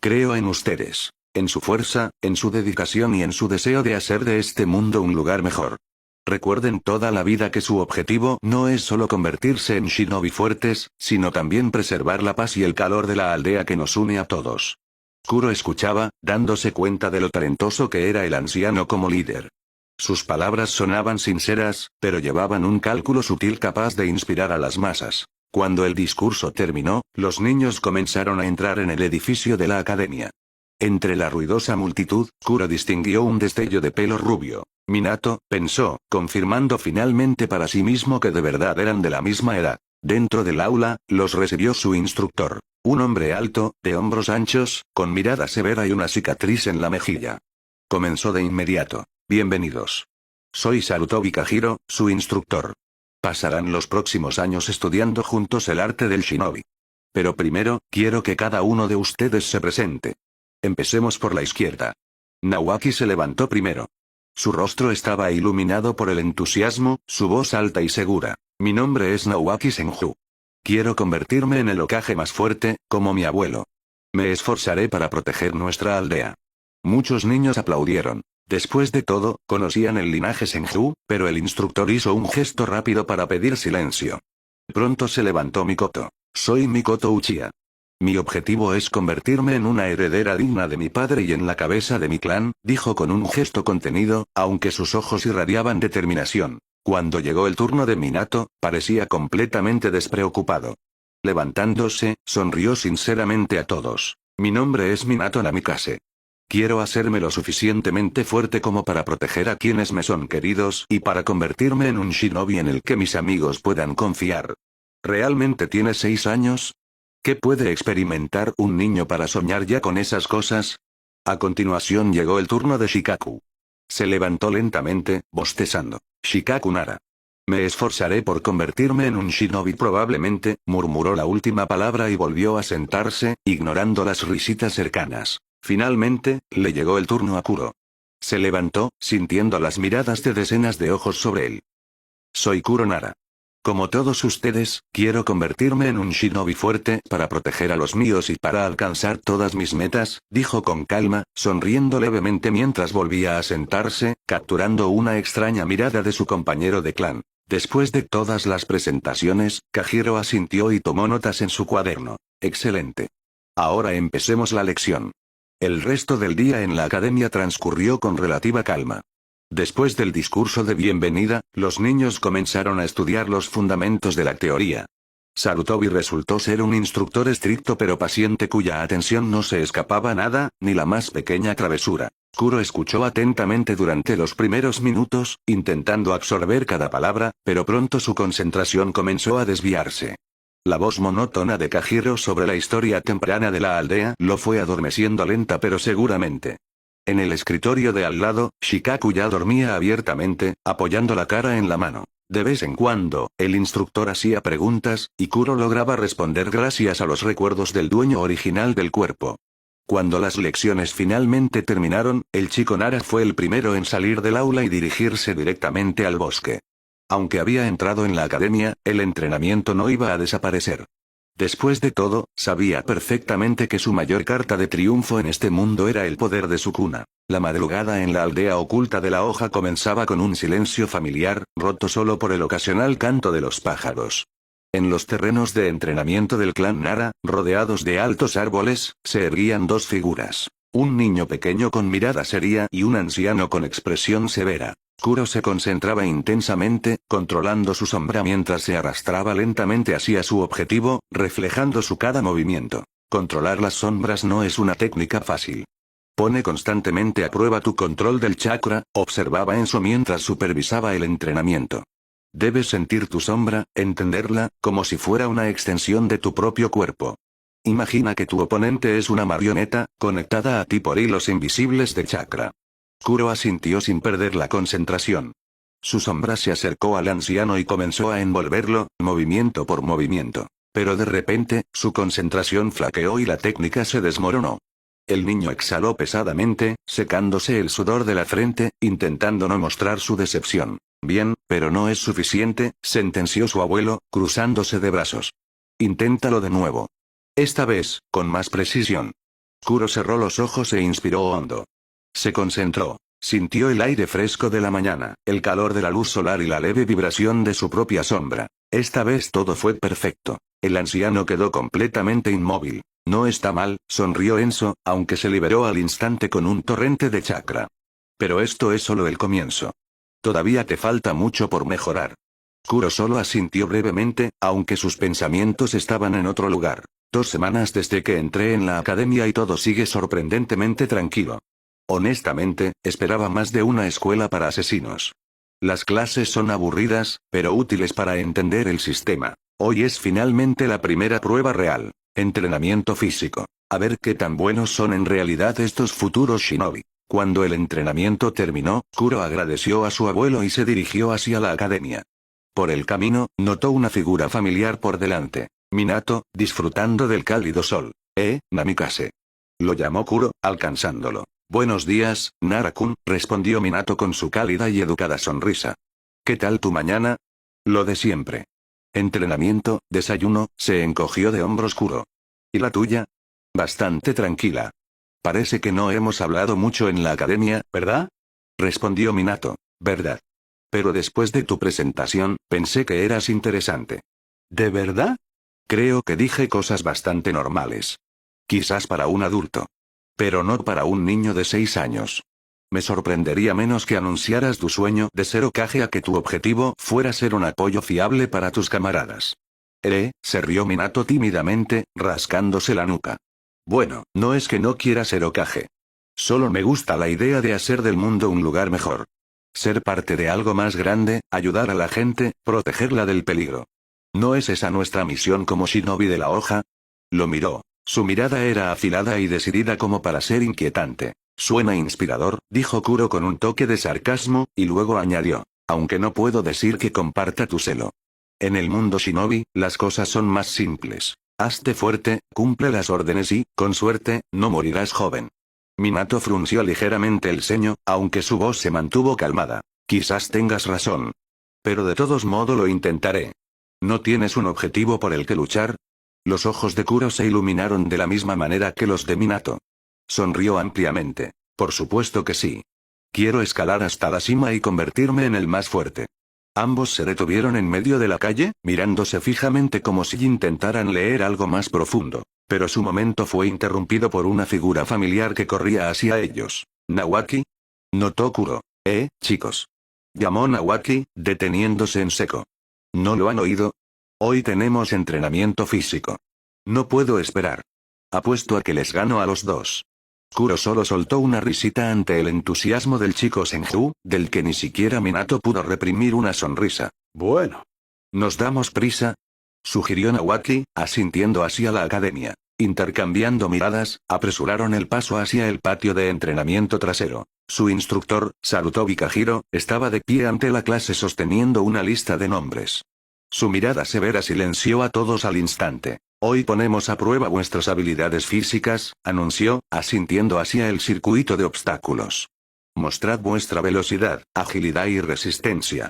Creo en ustedes, en su fuerza, en su dedicación y en su deseo de hacer de este mundo un lugar mejor. Recuerden toda la vida que su objetivo no es solo convertirse en shinobi fuertes, sino también preservar la paz y el calor de la aldea que nos une a todos. Kuro escuchaba, dándose cuenta de lo talentoso que era el anciano como líder. Sus palabras sonaban sinceras, pero llevaban un cálculo sutil capaz de inspirar a las masas. Cuando el discurso terminó, los niños comenzaron a entrar en el edificio de la academia. Entre la ruidosa multitud, Kuro distinguió un destello de pelo rubio. Minato, pensó, confirmando finalmente para sí mismo que de verdad eran de la misma edad. Dentro del aula, los recibió su instructor. Un hombre alto, de hombros anchos, con mirada severa y una cicatriz en la mejilla. Comenzó de inmediato. Bienvenidos. Soy Sarutobi Kajiro, su instructor. Pasarán los próximos años estudiando juntos el arte del shinobi. Pero primero, quiero que cada uno de ustedes se presente. Empecemos por la izquierda. Naoaki se levantó primero. Su rostro estaba iluminado por el entusiasmo, su voz alta y segura. Mi nombre es Naoaki Senju. Quiero convertirme en el Hokage más fuerte, como mi abuelo. Me esforzaré para proteger nuestra aldea. Muchos niños aplaudieron. Después de todo, conocían el linaje Senju, pero el instructor hizo un gesto rápido para pedir silencio. Pronto se levantó Mikoto. Soy Mikoto Uchiha. Mi objetivo es convertirme en una heredera digna de mi padre y en la cabeza de mi clan, dijo con un gesto contenido, aunque sus ojos irradiaban determinación. Cuando llegó el turno de Minato, parecía completamente despreocupado. Levantándose, sonrió sinceramente a todos. Mi nombre es Minato Namikaze. Quiero hacerme lo suficientemente fuerte como para proteger a quienes me son queridos y para convertirme en un shinobi en el que mis amigos puedan confiar. ¿Realmente tienes 6 años? ¿Qué puede experimentar un niño para soñar ya con esas cosas? A continuación llegó el turno de Shikaku. Se levantó lentamente, bostezando. Shikaku Nara. Me esforzaré por convertirme en un shinobi probablemente, murmuró la última palabra y volvió a sentarse, ignorando las risitas cercanas. Finalmente, le llegó el turno a Kuro. Se levantó, sintiendo las miradas de decenas de ojos sobre él. Soy Kuro Nara. Como todos ustedes, quiero convertirme en un shinobi fuerte para proteger a los míos y para alcanzar todas mis metas, dijo con calma, sonriendo levemente mientras volvía a sentarse, capturando una extraña mirada de su compañero de clan. Después de todas las presentaciones, Kajiro asintió y tomó notas en su cuaderno. Excelente. Ahora empecemos la lección. El resto del día en la academia transcurrió con relativa calma. Después del discurso de bienvenida, los niños comenzaron a estudiar los fundamentos de la teoría. Sarutobi resultó ser un instructor estricto pero paciente cuya atención no se escapaba nada, ni la más pequeña travesura. Kuro escuchó atentamente durante los primeros minutos, intentando absorber cada palabra, pero pronto su concentración comenzó a desviarse. La voz monótona de Kajiro sobre la historia temprana de la aldea lo fue adormeciendo lenta pero seguramente. En el escritorio de al lado, Shikaku ya dormía abiertamente, apoyando la cara en la mano. De vez en cuando, el instructor hacía preguntas, y Kuro lograba responder gracias a los recuerdos del dueño original del cuerpo. Cuando las lecciones finalmente terminaron, el chico Nara fue el primero en salir del aula y dirigirse directamente al bosque. Aunque había entrado en la academia, el entrenamiento no iba a desaparecer. Después de todo, sabía perfectamente que su mayor carta de triunfo en este mundo era el poder de su cuna. La madrugada en la aldea oculta de la hoja comenzaba con un silencio familiar, roto solo por el ocasional canto de los pájaros. En los terrenos de entrenamiento del clan Nara, rodeados de altos árboles, se erguían dos figuras. Un niño pequeño con mirada seria y un anciano con expresión severa. Kuro se concentraba intensamente, controlando su sombra mientras se arrastraba lentamente hacia su objetivo, reflejando su cada movimiento. Controlar las sombras no es una técnica fácil. Pone constantemente a prueba tu control del chakra, observaba Enso mientras supervisaba el entrenamiento. Debes sentir tu sombra, entenderla, como si fuera una extensión de tu propio cuerpo. Imagina que tu oponente es una marioneta, conectada a ti por hilos invisibles de chakra. Kuro asintió sin perder la concentración. Su sombra se acercó al anciano y comenzó a envolverlo, movimiento por movimiento. Pero de repente, su concentración flaqueó y la técnica se desmoronó. El niño exhaló pesadamente, secándose el sudor de la frente, intentando no mostrar su decepción. Bien, pero no es suficiente, sentenció su abuelo, cruzándose de brazos. Inténtalo de nuevo. Esta vez, con más precisión. Kuro cerró los ojos e inspiró hondo. Se concentró. Sintió el aire fresco de la mañana, el calor de la luz solar y la leve vibración de su propia sombra. Esta vez todo fue perfecto. El anciano quedó completamente inmóvil. No está mal, sonrió Enso, aunque se liberó al instante con un torrente de chakra. Pero esto es solo el comienzo. Todavía te falta mucho por mejorar. Kuro solo asintió brevemente, aunque sus pensamientos estaban en otro lugar. 2 semanas desde que entré en la academia y todo sigue sorprendentemente tranquilo. Honestamente, esperaba más de una escuela para asesinos. Las clases son aburridas, pero útiles para entender el sistema. Hoy es finalmente la primera prueba real. Entrenamiento físico. A ver qué tan buenos son en realidad estos futuros shinobi. Cuando el entrenamiento terminó, Kuro agradeció a su abuelo y se dirigió hacia la academia. Por el camino, notó una figura familiar por delante. Minato, disfrutando del cálido sol. Namikaze. Lo llamó Kuro, alcanzándolo. Buenos días, Nara-kun, respondió Minato con su cálida y educada sonrisa. ¿Qué tal tu mañana? Lo de siempre. Entrenamiento, desayuno, se encogió de hombros Kuro. ¿Y la tuya? Bastante tranquila. Parece que no hemos hablado mucho en la academia, ¿verdad? Respondió Minato. ¿Verdad? Pero después de tu presentación, pensé que eras interesante. ¿De verdad? Creo que dije cosas bastante normales. Quizás para un adulto. Pero no para un niño de 6 años. Me sorprendería menos que anunciaras tu sueño de ser Hokage a que tu objetivo fuera ser un apoyo fiable para tus camaradas. Se rió Minato tímidamente, rascándose la nuca. Bueno, no es que no quiera ser Hokage. Solo me gusta la idea de hacer del mundo un lugar mejor. Ser parte de algo más grande, ayudar a la gente, protegerla del peligro. ¿No es esa nuestra misión como shinobi de la hoja? Lo miró. Su mirada era afilada y decidida como para ser inquietante. Suena inspirador, dijo Kuro con un toque de sarcasmo, y luego añadió. Aunque no puedo decir que comparta tu celo. En el mundo shinobi, las cosas son más simples. Hazte fuerte, cumple las órdenes y, con suerte, no morirás joven. Minato frunció ligeramente el ceño, aunque su voz se mantuvo calmada. Quizás tengas razón. Pero de todos modos lo intentaré. ¿No tienes un objetivo por el que luchar? Los ojos de Kuro se iluminaron de la misma manera que los de Minato. Sonrió ampliamente. Por supuesto que sí. Quiero escalar hasta la cima y convertirme en el más fuerte. Ambos se detuvieron en medio de la calle, mirándose fijamente como si intentaran leer algo más profundo. Pero su momento fue interrumpido por una figura familiar que corría hacia ellos. ¿Nawaki? Notó Kuro. Chicos. Llamó Nawaki, deteniéndose en seco. ¿No lo han oído? Hoy tenemos entrenamiento físico. No puedo esperar. Apuesto a que les gano a los dos. Kuro solo soltó una risita ante el entusiasmo del chico Senju, del que ni siquiera Minato pudo reprimir una sonrisa. Bueno. ¿Nos damos prisa? Sugirió Nawaki, asintiendo hacia la academia. Intercambiando miradas, apresuraron el paso hacia el patio de entrenamiento trasero. Su instructor, Sarutobi Kajiro, estaba de pie ante la clase sosteniendo una lista de nombres. Su mirada severa silenció a todos al instante. Hoy ponemos a prueba vuestras habilidades físicas, anunció, asintiendo hacia el circuito de obstáculos. Mostrad vuestra velocidad, agilidad y resistencia.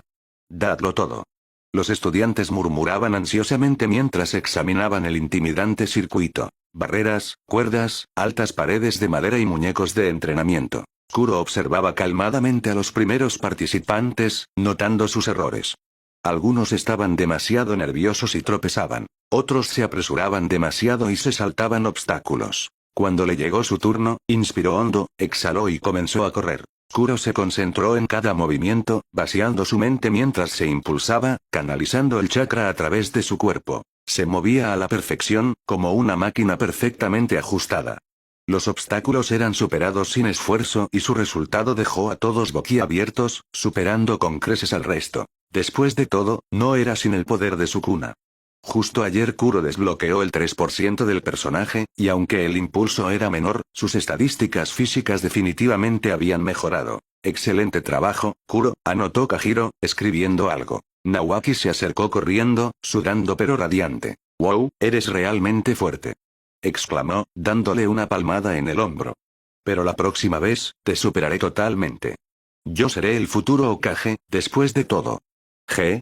Dadlo todo. Los estudiantes murmuraban ansiosamente mientras examinaban el intimidante circuito. Barreras, cuerdas, altas paredes de madera y muñecos de entrenamiento. Kuro observaba calmadamente a los primeros participantes, notando sus errores. Algunos estaban demasiado nerviosos y tropezaban. Otros se apresuraban demasiado y se saltaban obstáculos. Cuando le llegó su turno, inspiró hondo, exhaló y comenzó a correr. Kuro se concentró en cada movimiento, vaciando su mente mientras se impulsaba, canalizando el chakra a través de su cuerpo. Se movía a la perfección, como una máquina perfectamente ajustada. Los obstáculos eran superados sin esfuerzo y su resultado dejó a todos boquiabiertos, superando con creces al resto. Después de todo, no era sin el poder de su cuna. Justo ayer Kuro desbloqueó el 3% del personaje, y aunque el impulso era menor, sus estadísticas físicas definitivamente habían mejorado. Excelente trabajo, Kuro, anotó Kajiro, escribiendo algo. Nawaki se acercó corriendo, sudando pero radiante. Wow, eres realmente fuerte. Exclamó, dándole una palmada en el hombro. Pero la próxima vez, te superaré totalmente. Yo seré el futuro Hokage, después de todo. Je.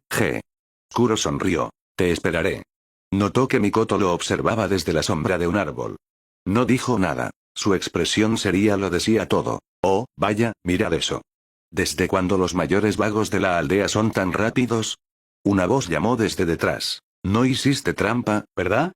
Kuro sonrió. Te esperaré. Notó que Mikoto lo observaba desde la sombra de un árbol. No dijo nada. Su expresión sería lo decía todo. Oh, vaya, mirad eso. ¿Desde cuándo los mayores vagos de la aldea son tan rápidos? Una voz llamó desde detrás. No hiciste trampa, ¿verdad?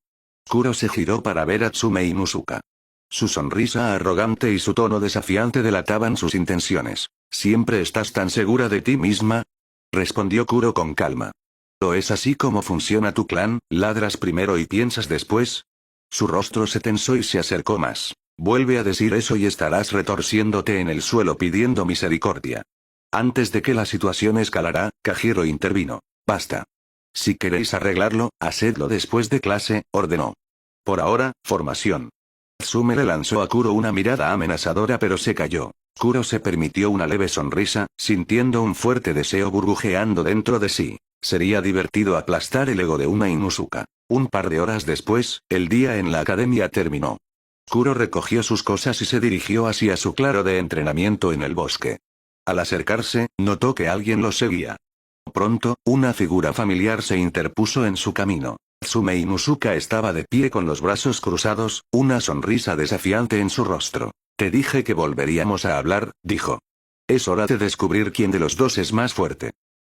Kuro se giró para ver a Tsume Inuzuka. Su sonrisa arrogante y su tono desafiante delataban sus intenciones. ¿Siempre estás tan segura de ti misma? Respondió Kuro con calma. ¿O es así como funciona tu clan? ¿Ladras primero y piensas después? Su rostro se tensó y se acercó más. Vuelve a decir eso y estarás retorciéndote en el suelo pidiendo misericordia. Antes de que la situación escalara, Kajiro intervino. Basta. Si queréis arreglarlo, hacedlo después de clase, ordenó. Por ahora, formación. Tsume le lanzó a Kuro una mirada amenazadora pero se calló. Kuro se permitió una leve sonrisa, sintiendo un fuerte deseo burbujeando dentro de sí. Sería divertido aplastar el ego de una Inuzuka. Un par de horas después, el día en la academia terminó. Kuro recogió sus cosas y se dirigió hacia su claro de entrenamiento en el bosque. Al acercarse, notó que alguien lo seguía. Pronto, una figura familiar se interpuso en su camino. Tsume Inuzuka estaba de pie con los brazos cruzados, una sonrisa desafiante en su rostro. Te dije que volveríamos a hablar, dijo. Es hora de descubrir quién de los dos es más fuerte.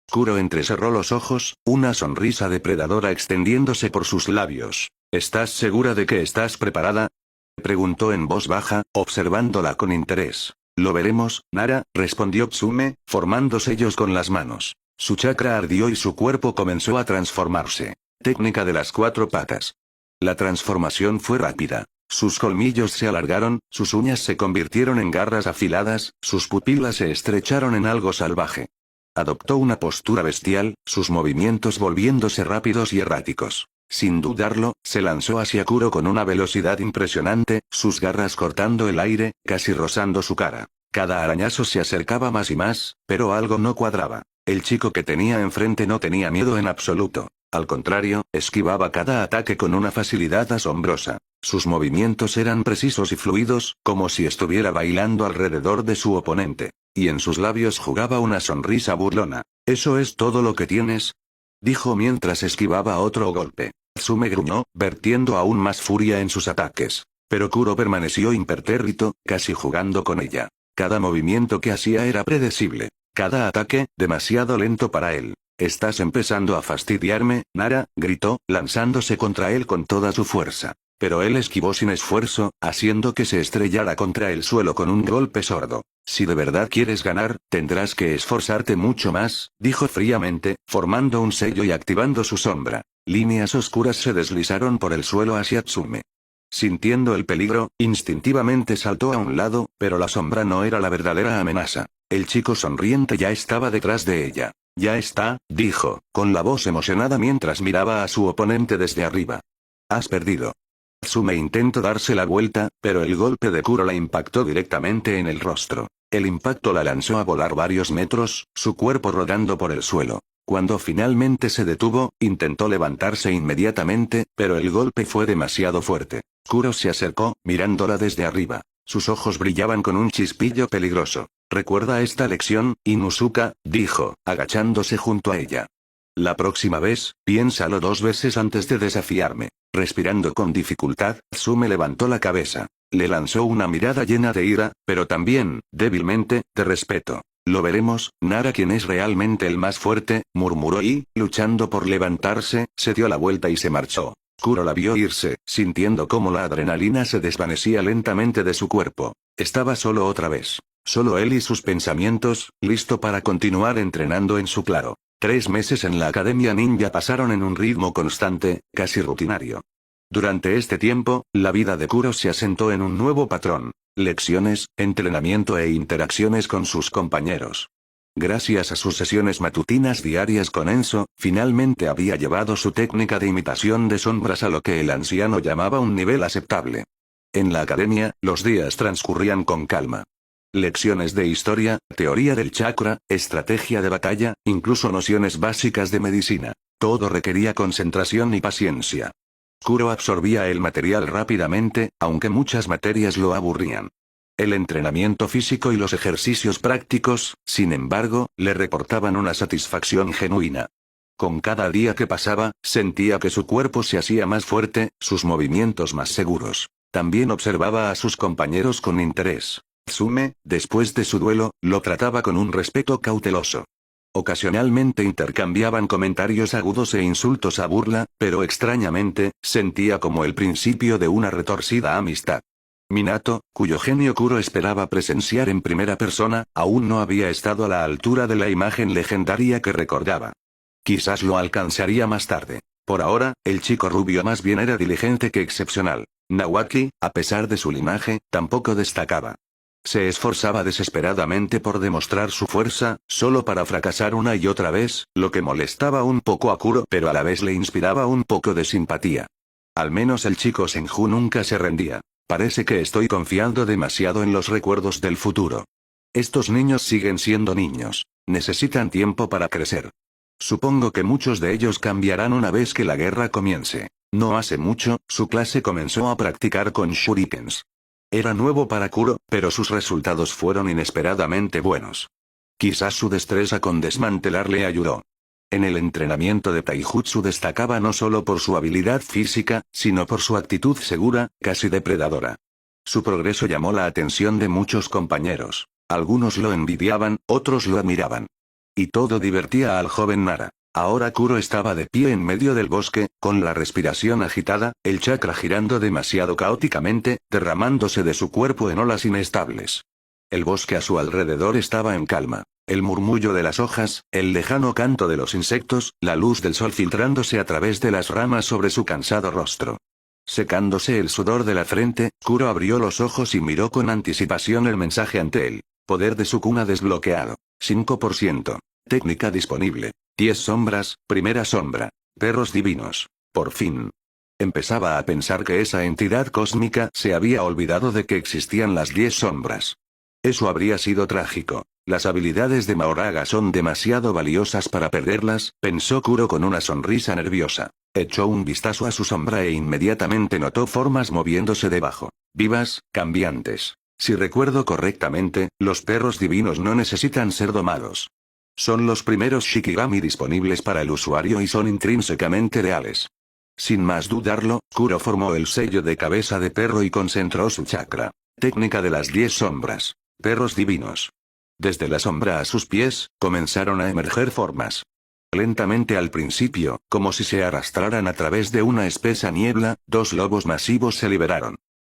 Kuro entrecerró los ojos, una sonrisa depredadora extendiéndose por sus labios. ¿Estás segura de que estás preparada? Preguntó en voz baja, observándola con interés. Lo veremos, Nara, respondió Tsume, formando sellos con las manos. Su chakra ardió y su cuerpo comenzó a transformarse. Técnica de las 4 patas. La transformación fue rápida. Sus colmillos se alargaron, sus uñas se convirtieron en garras afiladas, sus pupilas se estrecharon en algo salvaje. Adoptó una postura bestial, sus movimientos volviéndose rápidos y erráticos. Sin dudarlo, se lanzó hacia Kuro con una velocidad impresionante, sus garras cortando el aire, casi rozando su cara. Cada arañazo se acercaba más y más, pero algo no cuadraba. El chico que tenía enfrente no tenía miedo en absoluto. Al contrario, esquivaba cada ataque con una facilidad asombrosa. Sus movimientos eran precisos y fluidos, como si estuviera bailando alrededor de su oponente. Y en sus labios jugaba una sonrisa burlona. ¿Eso es todo lo que tienes? Dijo mientras esquivaba otro golpe. Tsume gruñó, vertiendo aún más furia en sus ataques. Pero Kuro permaneció impertérrito, casi jugando con ella. Cada movimiento que hacía era predecible. Cada ataque, demasiado lento para él. Estás empezando a fastidiarme, Nara, gritó, lanzándose contra él con toda su fuerza. Pero él esquivó sin esfuerzo, haciendo que se estrellara contra el suelo con un golpe sordo. Si de verdad quieres ganar, tendrás que esforzarte mucho más, dijo fríamente, formando un sello y activando su sombra. Líneas oscuras se deslizaron por el suelo hacia Tsume. Sintiendo el peligro, instintivamente saltó a un lado, pero la sombra no era la verdadera amenaza. El chico sonriente ya estaba detrás de ella. Ya está, dijo, con la voz emocionada mientras miraba a su oponente desde arriba. Has perdido. Tsume intentó darse la vuelta, pero el golpe de Kuro la impactó directamente en el rostro. El impacto la lanzó a volar varios metros, su cuerpo rodando por el suelo. Cuando finalmente se detuvo, intentó levantarse inmediatamente, pero el golpe fue demasiado fuerte. Kuro se acercó, mirándola desde arriba. Sus ojos brillaban con un chispillo peligroso. «Recuerda esta lección, Inuzuka», dijo, agachándose junto a ella. «La próxima vez, piénsalo 2 veces antes de desafiarme». Respirando con dificultad, Tsume levantó la cabeza. Le lanzó una mirada llena de ira, pero también, débilmente, de respeto. «Lo veremos, Nara, quien es realmente el más fuerte», murmuró y, luchando por levantarse, se dio la vuelta y se marchó. Kuro la vio irse, sintiendo cómo la adrenalina se desvanecía lentamente de su cuerpo. Estaba solo otra vez. Solo él y sus pensamientos, listo para continuar entrenando en su claro. 3 meses en la Academia Ninja pasaron en un ritmo constante, casi rutinario. Durante este tiempo, la vida de Kuro se asentó en un nuevo patrón. Lecciones, entrenamiento e interacciones con sus compañeros. Gracias a sus sesiones matutinas diarias con Enso, finalmente había llevado su técnica de imitación de sombras a lo que el anciano llamaba un nivel aceptable. En la academia, los días transcurrían con calma. lecciones de historia, teoría del chakra, estrategia de batalla, incluso nociones básicas de medicina. Todo requería concentración y paciencia. Kuro absorbía el material rápidamente, aunque muchas materias lo aburrían. El entrenamiento físico y los ejercicios prácticos, sin embargo, le reportaban una satisfacción genuina. Con cada día que pasaba, sentía que su cuerpo se hacía más fuerte, sus movimientos más seguros. También observaba a sus compañeros con interés. Tsume, después de su duelo, lo trataba con un respeto cauteloso. Ocasionalmente intercambiaban comentarios agudos e insultos a burla, pero extrañamente, sentía como el principio de una retorcida amistad. Minato, cuyo genio Kuro esperaba presenciar en primera persona, aún no había estado a la altura de la imagen legendaria que recordaba. Quizás lo alcanzaría más tarde. Por ahora, el chico rubio más bien era diligente que excepcional. Nawaki, a pesar de su linaje, tampoco destacaba. Se esforzaba desesperadamente por demostrar su fuerza, solo para fracasar una y otra vez, lo que molestaba un poco a Kuro pero a la vez le inspiraba un poco de simpatía. Al menos el chico Senju nunca se rendía. Parece que estoy confiando demasiado en los recuerdos del futuro. Estos niños siguen siendo niños. Necesitan tiempo para crecer. Supongo que muchos de ellos cambiarán una vez que la guerra comience. No hace mucho, su clase comenzó a practicar con shurikens. Era nuevo para Kuro, pero sus resultados fueron inesperadamente buenos. Quizás su destreza con desmantelar le ayudó. En el entrenamiento de taijutsu destacaba no solo por su habilidad física, sino por su actitud segura, casi depredadora. Su progreso llamó la atención de muchos compañeros. Algunos lo envidiaban, otros lo admiraban. Y todo divertía al joven Nara. Ahora Kuro estaba de pie en medio del bosque, con la respiración agitada, el chakra girando demasiado caóticamente, derramándose de su cuerpo en olas inestables. El bosque a su alrededor estaba en calma. El murmullo de las hojas, el lejano canto de los insectos, la luz del sol filtrándose a través de las ramas sobre su cansado rostro. Secándose el sudor de la frente, Kuro abrió los ojos y miró con anticipación el mensaje ante él. Poder de Sukuna desbloqueado. 5%. Técnica disponible. 10 sombras, primera sombra. Perros divinos. Por fin. Empezaba a pensar que esa entidad cósmica se había olvidado de que existían las 10 sombras. Eso habría sido trágico. Las habilidades de Mahoraga son demasiado valiosas para perderlas, pensó Kuro con una sonrisa nerviosa. Echó un vistazo a su sombra e inmediatamente notó formas moviéndose debajo. Vivas, cambiantes. Si recuerdo correctamente, los perros divinos no necesitan ser domados. Son los primeros Shikigami disponibles para el usuario y son intrínsecamente reales. Sin más dudarlo, Kuro formó el sello de cabeza de perro y concentró su chakra. Técnica de las 10 sombras. Perros divinos. Desde la sombra a sus pies, comenzaron a emerger formas. Lentamente al principio, como si se arrastraran a través de una espesa niebla, 2 lobos masivos se liberaron.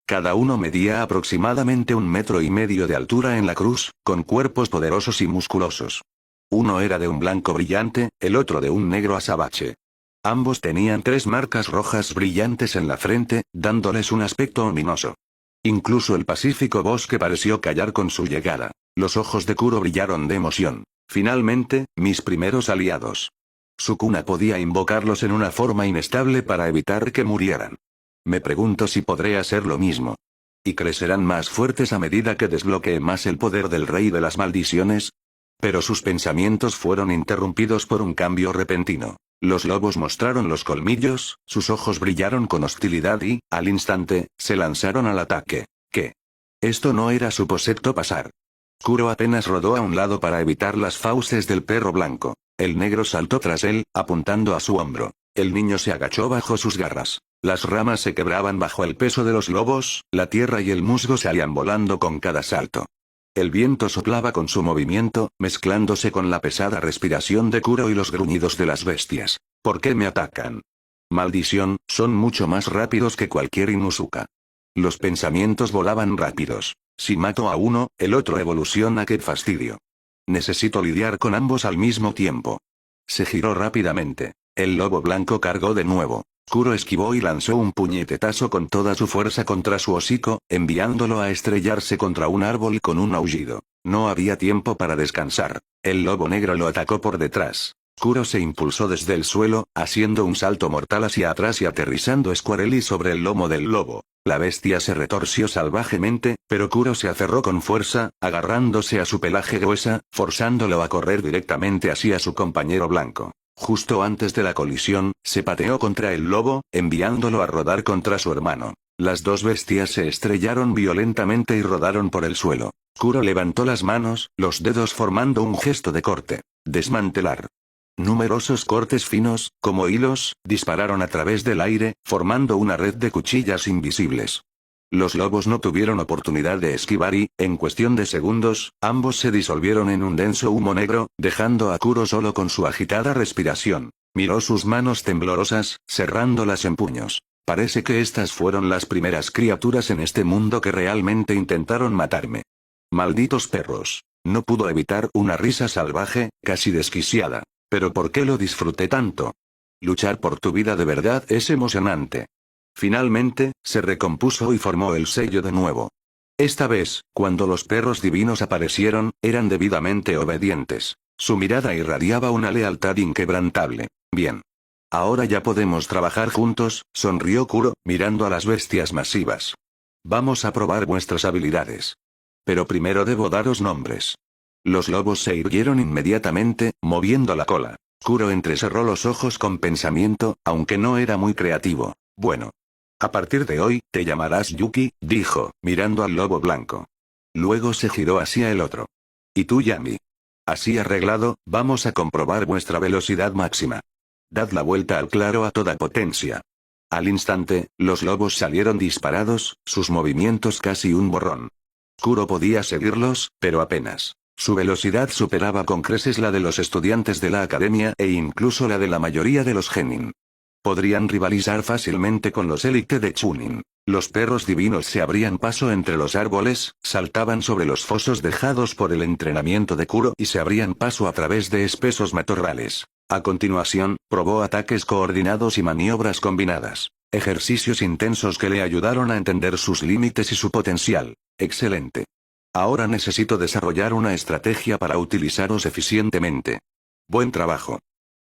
Cada uno medía aproximadamente 1,5 metros de altura en la cruz, con cuerpos poderosos y musculosos. Uno era de un blanco brillante, el otro de un negro azabache. Ambos tenían 3 marcas rojas brillantes en la frente, dándoles un aspecto ominoso. Incluso el pacífico bosque pareció callar con su llegada. Los ojos de Kuro brillaron de emoción. Finalmente, mis primeros aliados. Sukuna podía invocarlos en una forma inestable para evitar que murieran. Me pregunto si podré hacer lo mismo. ¿Y crecerán más fuertes a medida que desbloquee más el poder del rey de las maldiciones? Pero sus pensamientos fueron interrumpidos por un cambio repentino. Los lobos mostraron los colmillos, sus ojos brillaron con hostilidad y, al instante, se lanzaron al ataque. ¿Qué? Esto no era supuesto pasar. Kuro apenas rodó a un lado para evitar las fauces del perro blanco. El negro saltó tras él, apuntando a su hombro. El niño se agachó bajo sus garras. Las ramas se quebraban bajo el peso de los lobos, la tierra y el musgo salían volando con cada salto. El viento soplaba con su movimiento, mezclándose con la pesada respiración de Kuro y los gruñidos de las bestias. ¿Por qué me atacan? Maldición, son mucho más rápidos que cualquier Inuzuka. Los pensamientos volaban rápidos. Si mato a uno, el otro evoluciona, ¡qué fastidio! Necesito lidiar con ambos al mismo tiempo. Se giró rápidamente. El lobo blanco cargó de nuevo. Kuro esquivó y lanzó un puñetetazo con toda su fuerza contra su hocico, enviándolo a estrellarse contra un árbol con un aullido. No había tiempo para descansar. El lobo negro lo atacó por detrás. Kuro se impulsó desde el suelo, haciendo un salto mortal hacia atrás y aterrizando escuareli sobre el lomo del lobo. La bestia se retorció salvajemente, pero Kuro se aferró con fuerza, agarrándose a su pelaje gruesa, forzándolo a correr directamente hacia su compañero blanco. Justo antes de la colisión, se pateó contra el lobo, enviándolo a rodar contra su hermano. Las dos bestias se estrellaron violentamente y rodaron por el suelo. Kuro levantó las manos, los dedos formando un gesto de corte. Desmantelar. Numerosos cortes finos, como hilos, dispararon a través del aire, formando una red de cuchillas invisibles. Los lobos no tuvieron oportunidad de esquivar y, en cuestión de segundos, ambos se disolvieron en un denso humo negro, dejando a Kuro solo con su agitada respiración. Miró sus manos temblorosas, cerrándolas en puños. Parece que estas fueron las primeras criaturas en este mundo que realmente intentaron matarme. Malditos perros. No pudo evitar una risa salvaje, casi desquiciada. Pero ¿por qué lo disfruté tanto? Luchar por tu vida de verdad es emocionante. Finalmente, se recompuso y formó el sello de nuevo. Esta vez, cuando los perros divinos aparecieron, eran debidamente obedientes. Su mirada irradiaba una lealtad inquebrantable. Bien. Ahora ya podemos trabajar juntos, sonrió Kuro, mirando a las bestias masivas. Vamos a probar vuestras habilidades. Pero primero debo daros nombres. Los lobos se irguieron inmediatamente, moviendo la cola. Kuro entrecerró los ojos con pensamiento, aunque no era muy creativo. Bueno. A partir de hoy, te llamarás Yuki, dijo, mirando al lobo blanco. Luego se giró hacia el otro. Y tú Yami. Así arreglado, vamos a comprobar vuestra velocidad máxima. Dad la vuelta al claro a toda potencia. Al instante, los lobos salieron disparados, sus movimientos casi un borrón. Kuro podía seguirlos, pero apenas. Su velocidad superaba con creces la de los estudiantes de la academia e incluso la de la mayoría de los genin. Podrían rivalizar fácilmente con los élite de Chunin. Los perros divinos se abrían paso entre los árboles, saltaban sobre los fosos dejados por el entrenamiento de Kuro y se abrían paso a través de espesos matorrales. A continuación, probó ataques coordinados y maniobras combinadas. Ejercicios intensos que le ayudaron a entender sus límites y su potencial. Excelente. Ahora necesito desarrollar una estrategia para utilizaros eficientemente. Buen trabajo.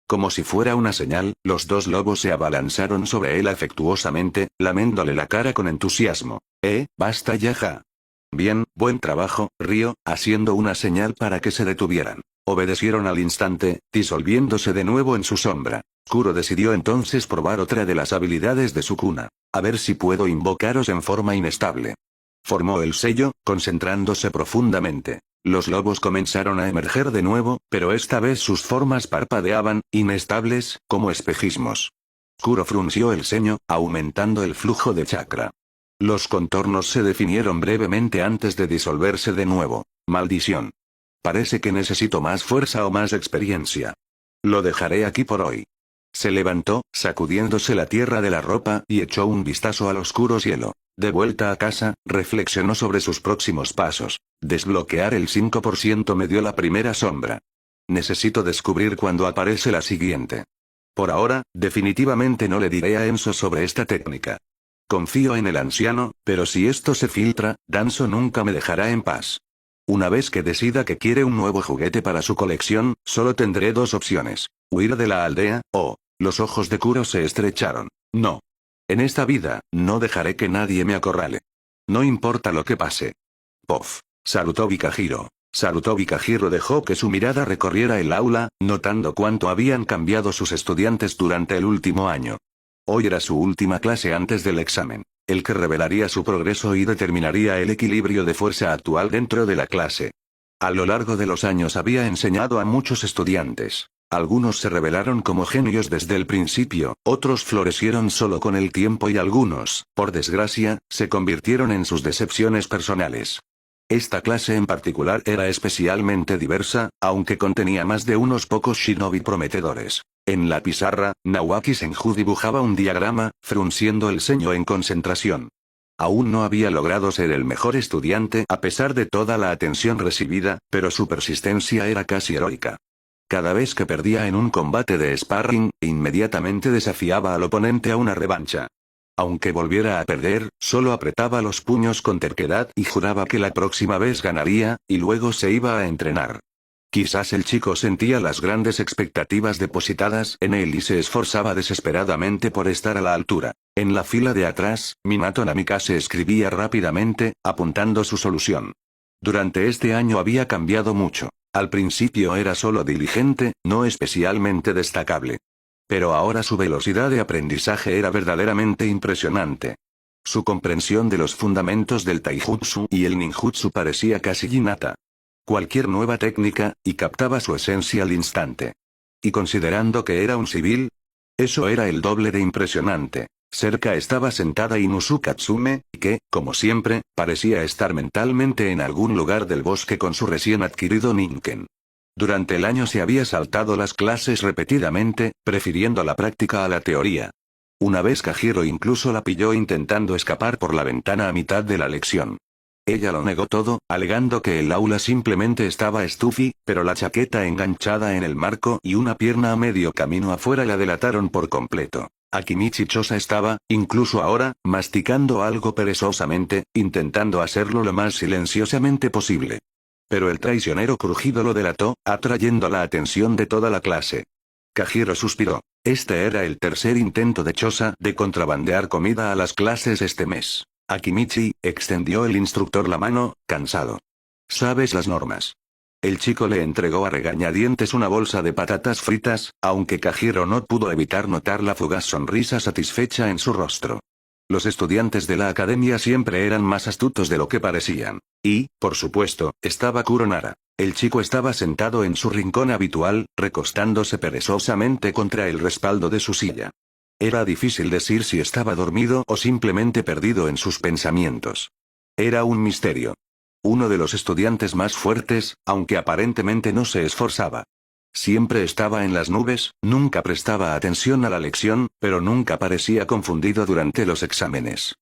Como si fuera una señal, los dos lobos se abalanzaron sobre él afectuosamente, laméndole la cara con entusiasmo. Basta ya ja. Bien, buen trabajo, Ryo, haciendo una señal para que se detuvieran. Obedecieron al instante, disolviéndose de nuevo en su sombra. Kuro decidió entonces probar otra de las habilidades de Sukuna. A ver si puedo invocaros en forma inestable. Formó el sello, concentrándose profundamente. Los lobos comenzaron a emerger de nuevo, pero esta vez sus formas parpadeaban, inestables, como espejismos. Kuro frunció el ceño, aumentando el flujo de chakra. Los contornos se definieron brevemente antes de disolverse de nuevo. Maldición. Parece que necesito más fuerza o más experiencia. Lo dejaré aquí por hoy. Se levantó, sacudiéndose la tierra de la ropa, y echó un vistazo al oscuro cielo. De vuelta a casa, reflexionó sobre sus próximos pasos. Desbloquear el 5% me dio la primera sombra. Necesito descubrir cuándo aparece la siguiente. Por ahora, definitivamente no le diré a Enso sobre esta técnica. Confío en el anciano, pero si esto se filtra, Danzo nunca me dejará en paz. Una vez que decida que quiere un nuevo juguete para su colección, solo tendré dos opciones. Huir de la aldea, o... Los ojos de Kuro se estrecharon. No. En esta vida, no dejaré que nadie me acorrale. No importa lo que pase. Pof. Sarutobi Kajiro. Sarutobi Kajiro dejó que su mirada recorriera el aula, notando cuánto habían cambiado sus estudiantes durante el último año. Hoy era su última clase antes del examen, el que revelaría su progreso y determinaría el equilibrio de fuerza actual dentro de la clase. A lo largo de los años había enseñado a muchos estudiantes. Algunos se revelaron como genios desde el principio, otros florecieron solo con el tiempo y algunos, por desgracia, se convirtieron en sus decepciones personales. Esta clase en particular era especialmente diversa, aunque contenía más de unos pocos shinobi prometedores. En la pizarra, Nawaki Senju dibujaba un diagrama, frunciendo el ceño en concentración. Aún no había logrado ser el mejor estudiante a pesar de toda la atención recibida, pero su persistencia era casi heroica. Cada vez que perdía en un combate de sparring, inmediatamente desafiaba al oponente a una revancha. Aunque volviera a perder, solo apretaba los puños con terquedad y juraba que la próxima vez ganaría, y luego se iba a entrenar. Quizás el chico sentía las grandes expectativas depositadas en él y se esforzaba desesperadamente por estar a la altura. En la fila de atrás, Minato Namikaze escribía rápidamente, apuntando su solución. Durante este año había cambiado mucho. Al principio era solo diligente, no especialmente destacable. Pero ahora su velocidad de aprendizaje era verdaderamente impresionante. Su comprensión de los fundamentos del taijutsu y el ninjutsu parecía casi innata. Cualquier nueva técnica, y captaba su esencia al instante. Y considerando que era un civil, eso era el doble de impresionante. Cerca estaba sentada Inuzu Katsume, que, como siempre, parecía estar mentalmente en algún lugar del bosque con su recién adquirido Ninken. Durante el año se había saltado las clases repetidamente, prefiriendo la práctica a la teoría. Una vez Kajiro incluso la pilló intentando escapar por la ventana a mitad de la lección. Ella lo negó todo, alegando que el aula simplemente estaba estufi, pero la chaqueta enganchada en el marco y una pierna a medio camino afuera la delataron por completo. Akimichi Chosa estaba, incluso ahora, masticando algo perezosamente, intentando hacerlo lo más silenciosamente posible. Pero el traicionero crujido lo delató, atrayendo la atención de toda la clase. Kajiro suspiró. Este era el tercer intento de Chosa de contrabandear comida a las clases este mes. Akimichi, extendió el instructor la mano, cansado. ¿Sabes las normas? El chico le entregó a regañadientes una bolsa de patatas fritas, aunque Kajiro no pudo evitar notar la fugaz sonrisa satisfecha en su rostro. Los estudiantes de la academia siempre eran más astutos de lo que parecían. Y, por supuesto, estaba Kuronara. El chico estaba sentado en su rincón habitual, recostándose perezosamente contra el respaldo de su silla. Era difícil decir si estaba dormido o simplemente perdido en sus pensamientos. Era un misterio. Uno de los estudiantes más fuertes, aunque aparentemente no se esforzaba. Siempre estaba en las nubes, nunca prestaba atención a la lección, pero nunca parecía confundido durante los exámenes.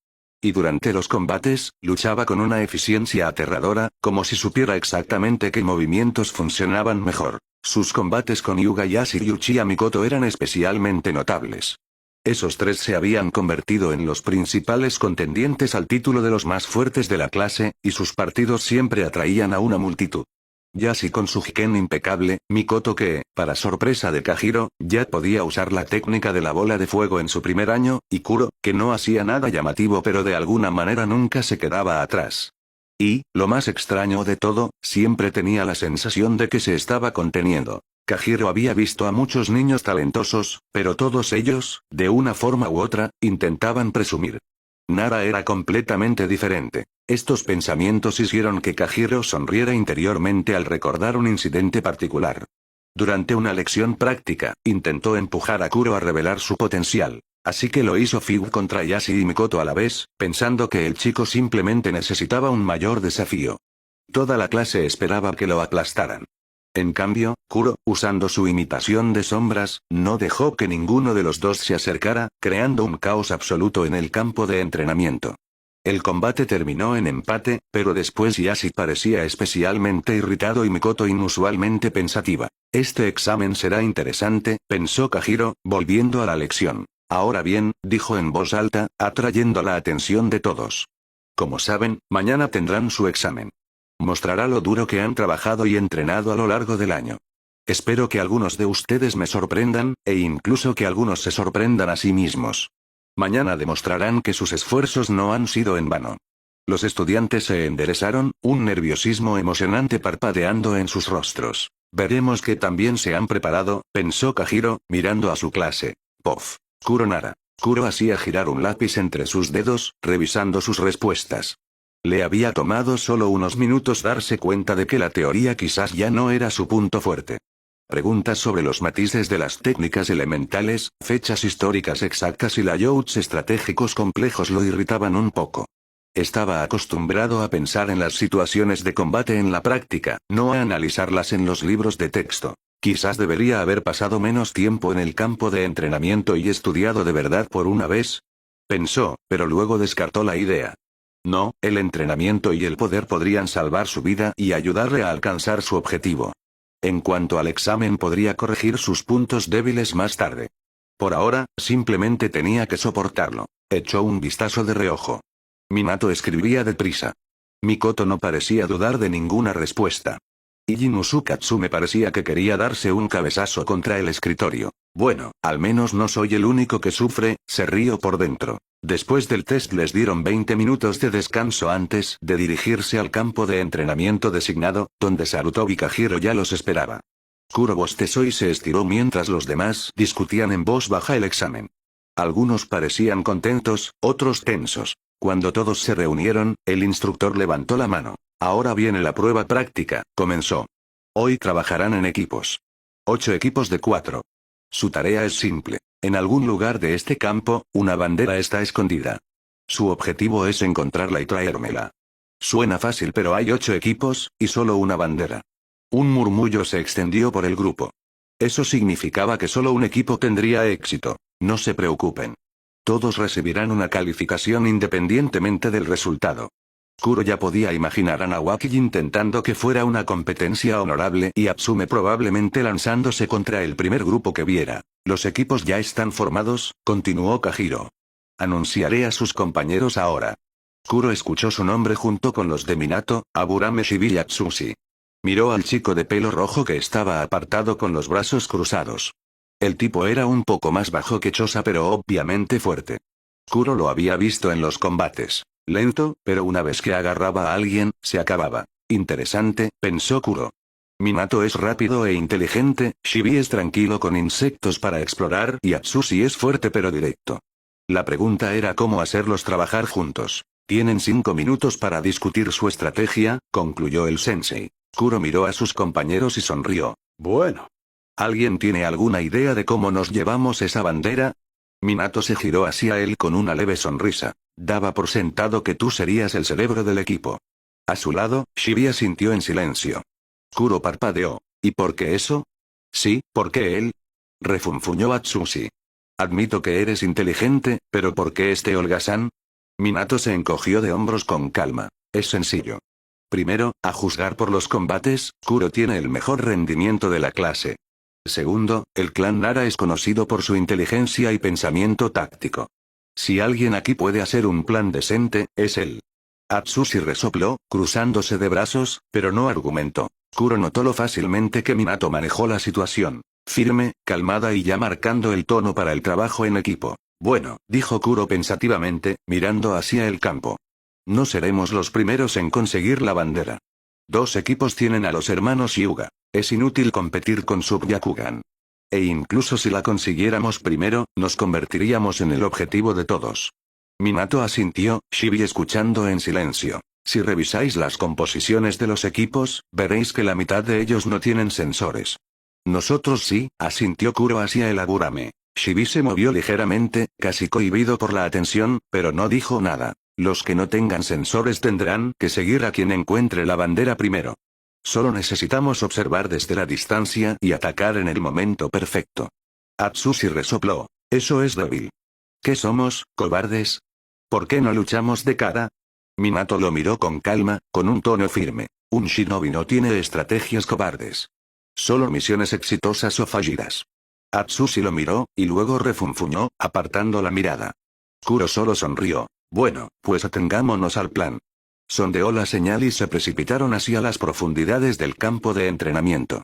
Y durante los combates, luchaba con una eficiencia aterradora, como si supiera exactamente qué movimientos funcionaban mejor. Sus combates con Hyuga Yashiro y Uchiha Mikoto eran especialmente notables. Esos tres se habían convertido en los principales contendientes al título de los más fuertes de la clase, y sus partidos siempre atraían a una multitud. Yashi con su Jiken impecable, Mikoto que, para sorpresa de Kajiro, ya podía usar la técnica de la bola de fuego en su primer año, y Kuro, que no hacía nada llamativo pero de alguna manera nunca se quedaba atrás. Y, lo más extraño de todo, siempre tenía la sensación de que se estaba conteniendo. Kajiro había visto a muchos niños talentosos, pero todos ellos, de una forma u otra, intentaban presumir. Nara era completamente diferente. Estos pensamientos hicieron que Kajiro sonriera interiormente al recordar un incidente particular. Durante una lección práctica, intentó empujar a Kuro a revelar su potencial. Así que lo hizo Figu contra Yashi y Mikoto a la vez, pensando que el chico simplemente necesitaba un mayor desafío. Toda la clase esperaba que lo aplastaran. En cambio, Kuro, usando su imitación de sombras, no dejó que ninguno de los dos se acercara, creando un caos absoluto en el campo de entrenamiento. El combate terminó en empate, pero después Yashi parecía especialmente irritado y Mikoto inusualmente pensativa. Este examen será interesante, pensó Kajiro, volviendo a la lección. Ahora bien, dijo en voz alta, atrayendo la atención de todos. Como saben, mañana tendrán su examen. Mostrará lo duro que han trabajado y entrenado a lo largo del año. Espero que algunos de ustedes me sorprendan, e incluso que algunos se sorprendan a sí mismos. Mañana demostrarán que sus esfuerzos no han sido en vano. Los estudiantes se enderezaron, un nerviosismo emocionante parpadeando en sus rostros. Veremos que también se han preparado, pensó Kajiro, mirando a su clase. Pof. Kuronara. Kuro hacía girar un lápiz entre sus dedos, revisando sus respuestas. Le había tomado solo unos minutos darse cuenta de que la teoría quizás ya no era su punto fuerte. Preguntas sobre los matices de las técnicas elementales, fechas históricas exactas y layouts estratégicos complejos lo irritaban un poco. Estaba acostumbrado a pensar en las situaciones de combate en la práctica, no a analizarlas en los libros de texto. Quizás debería haber pasado menos tiempo en el campo de entrenamiento y estudiado de verdad por una vez. Pensó, pero luego descartó la idea. No, el entrenamiento y el poder podrían salvar su vida y ayudarle a alcanzar su objetivo. En cuanto al examen podría corregir sus puntos débiles más tarde. Por ahora, simplemente tenía que soportarlo. Echó un vistazo de reojo. Minato escribía deprisa. Mikoto no parecía dudar de ninguna respuesta. Ijinusu Katsume parecía que quería darse un cabezazo contra el escritorio. Bueno, al menos no soy el único que sufre, se rió por dentro. Después del test les dieron 20 minutos de descanso antes de dirigirse al campo de entrenamiento designado, donde Sarutobi Kajiro ya los esperaba. Kuro bostezó y se estiró mientras los demás discutían en voz baja el examen. Algunos parecían contentos, otros tensos. Cuando todos se reunieron, el instructor levantó la mano. Ahora viene la prueba práctica, comenzó. Hoy trabajarán en equipos. 8 equipos de 4. Su tarea es simple. En algún lugar de este campo, una bandera está escondida. Su objetivo es encontrarla y traérmela. Suena fácil, pero hay 8 equipos, y solo una bandera. Un murmullo se extendió por el grupo. Eso significaba que solo un equipo tendría éxito. No se preocupen. Todos recibirán una calificación independientemente del resultado. Kuro ya podía imaginar a Nawaki intentando que fuera una competencia honorable y Atsume probablemente lanzándose contra el primer grupo que viera. Los equipos ya están formados, continuó Kajiro. Anunciaré a sus compañeros ahora. Kuro escuchó su nombre junto con los de Minato, Aburame Shibi y Atsushi. Miró al chico de pelo rojo que estaba apartado con los brazos cruzados. El tipo era un poco más bajo que Chosa pero obviamente fuerte. Kuro lo había visto en los combates. Lento, pero una vez que agarraba a alguien, se acababa. Interesante, pensó Kuro. Minato es rápido e inteligente, Shibi es tranquilo con insectos para explorar y Atsushi es fuerte pero directo. La pregunta era cómo hacerlos trabajar juntos. Tienen 5 minutos para discutir su estrategia, concluyó el sensei. Kuro miró a sus compañeros y sonrió. Bueno. ¿Alguien tiene alguna idea de cómo nos llevamos esa bandera? Minato se giró hacia él con una leve sonrisa. Daba por sentado que tú serías el cerebro del equipo. A su lado, Shibi asintió en silencio. Kuro parpadeó. ¿Y por qué eso? Sí, ¿por qué él? Refunfuñó Atsushi. Admito que eres inteligente, pero ¿por qué este holgazán? Minato se encogió de hombros con calma. Es sencillo. Primero, a juzgar por los combates, Kuro tiene el mejor rendimiento de la clase. Segundo, el clan Nara es conocido por su inteligencia y pensamiento táctico. Si alguien aquí puede hacer un plan decente, es él. Atsushi resopló, cruzándose de brazos, pero no argumentó. Kuro notó lo fácilmente que Minato manejó la situación. Firme, calmada y ya marcando el tono para el trabajo en equipo. Bueno, dijo Kuro pensativamente, mirando hacia el campo. No seremos los primeros en conseguir la bandera. 2 equipos tienen a los hermanos Hyuga. Es inútil competir con Sub-Byakugan. E incluso si la consiguiéramos primero, nos convertiríamos en el objetivo de todos. Minato asintió, Shibi escuchando en silencio. Si revisáis las composiciones de los equipos, veréis que la mitad de ellos no tienen sensores. Nosotros sí, asintió Kuro hacia el Aburame. Shibi se movió ligeramente, casi cohibido por la atención, pero no dijo nada. Los que no tengan sensores tendrán que seguir a quien encuentre la bandera primero. Solo necesitamos observar desde la distancia y atacar en el momento perfecto. Atsushi resopló. Eso es débil. ¿Qué somos, cobardes? ¿Por qué no luchamos de cara? Minato lo miró con calma, con un tono firme. Un shinobi no tiene estrategias cobardes. Solo misiones exitosas o fallidas. Atsushi lo miró, y luego refunfuñó, apartando la mirada. Kuro solo sonrió. Bueno, pues atengámonos al plan. Sondeó la señal y se precipitaron hacia las profundidades del campo de entrenamiento.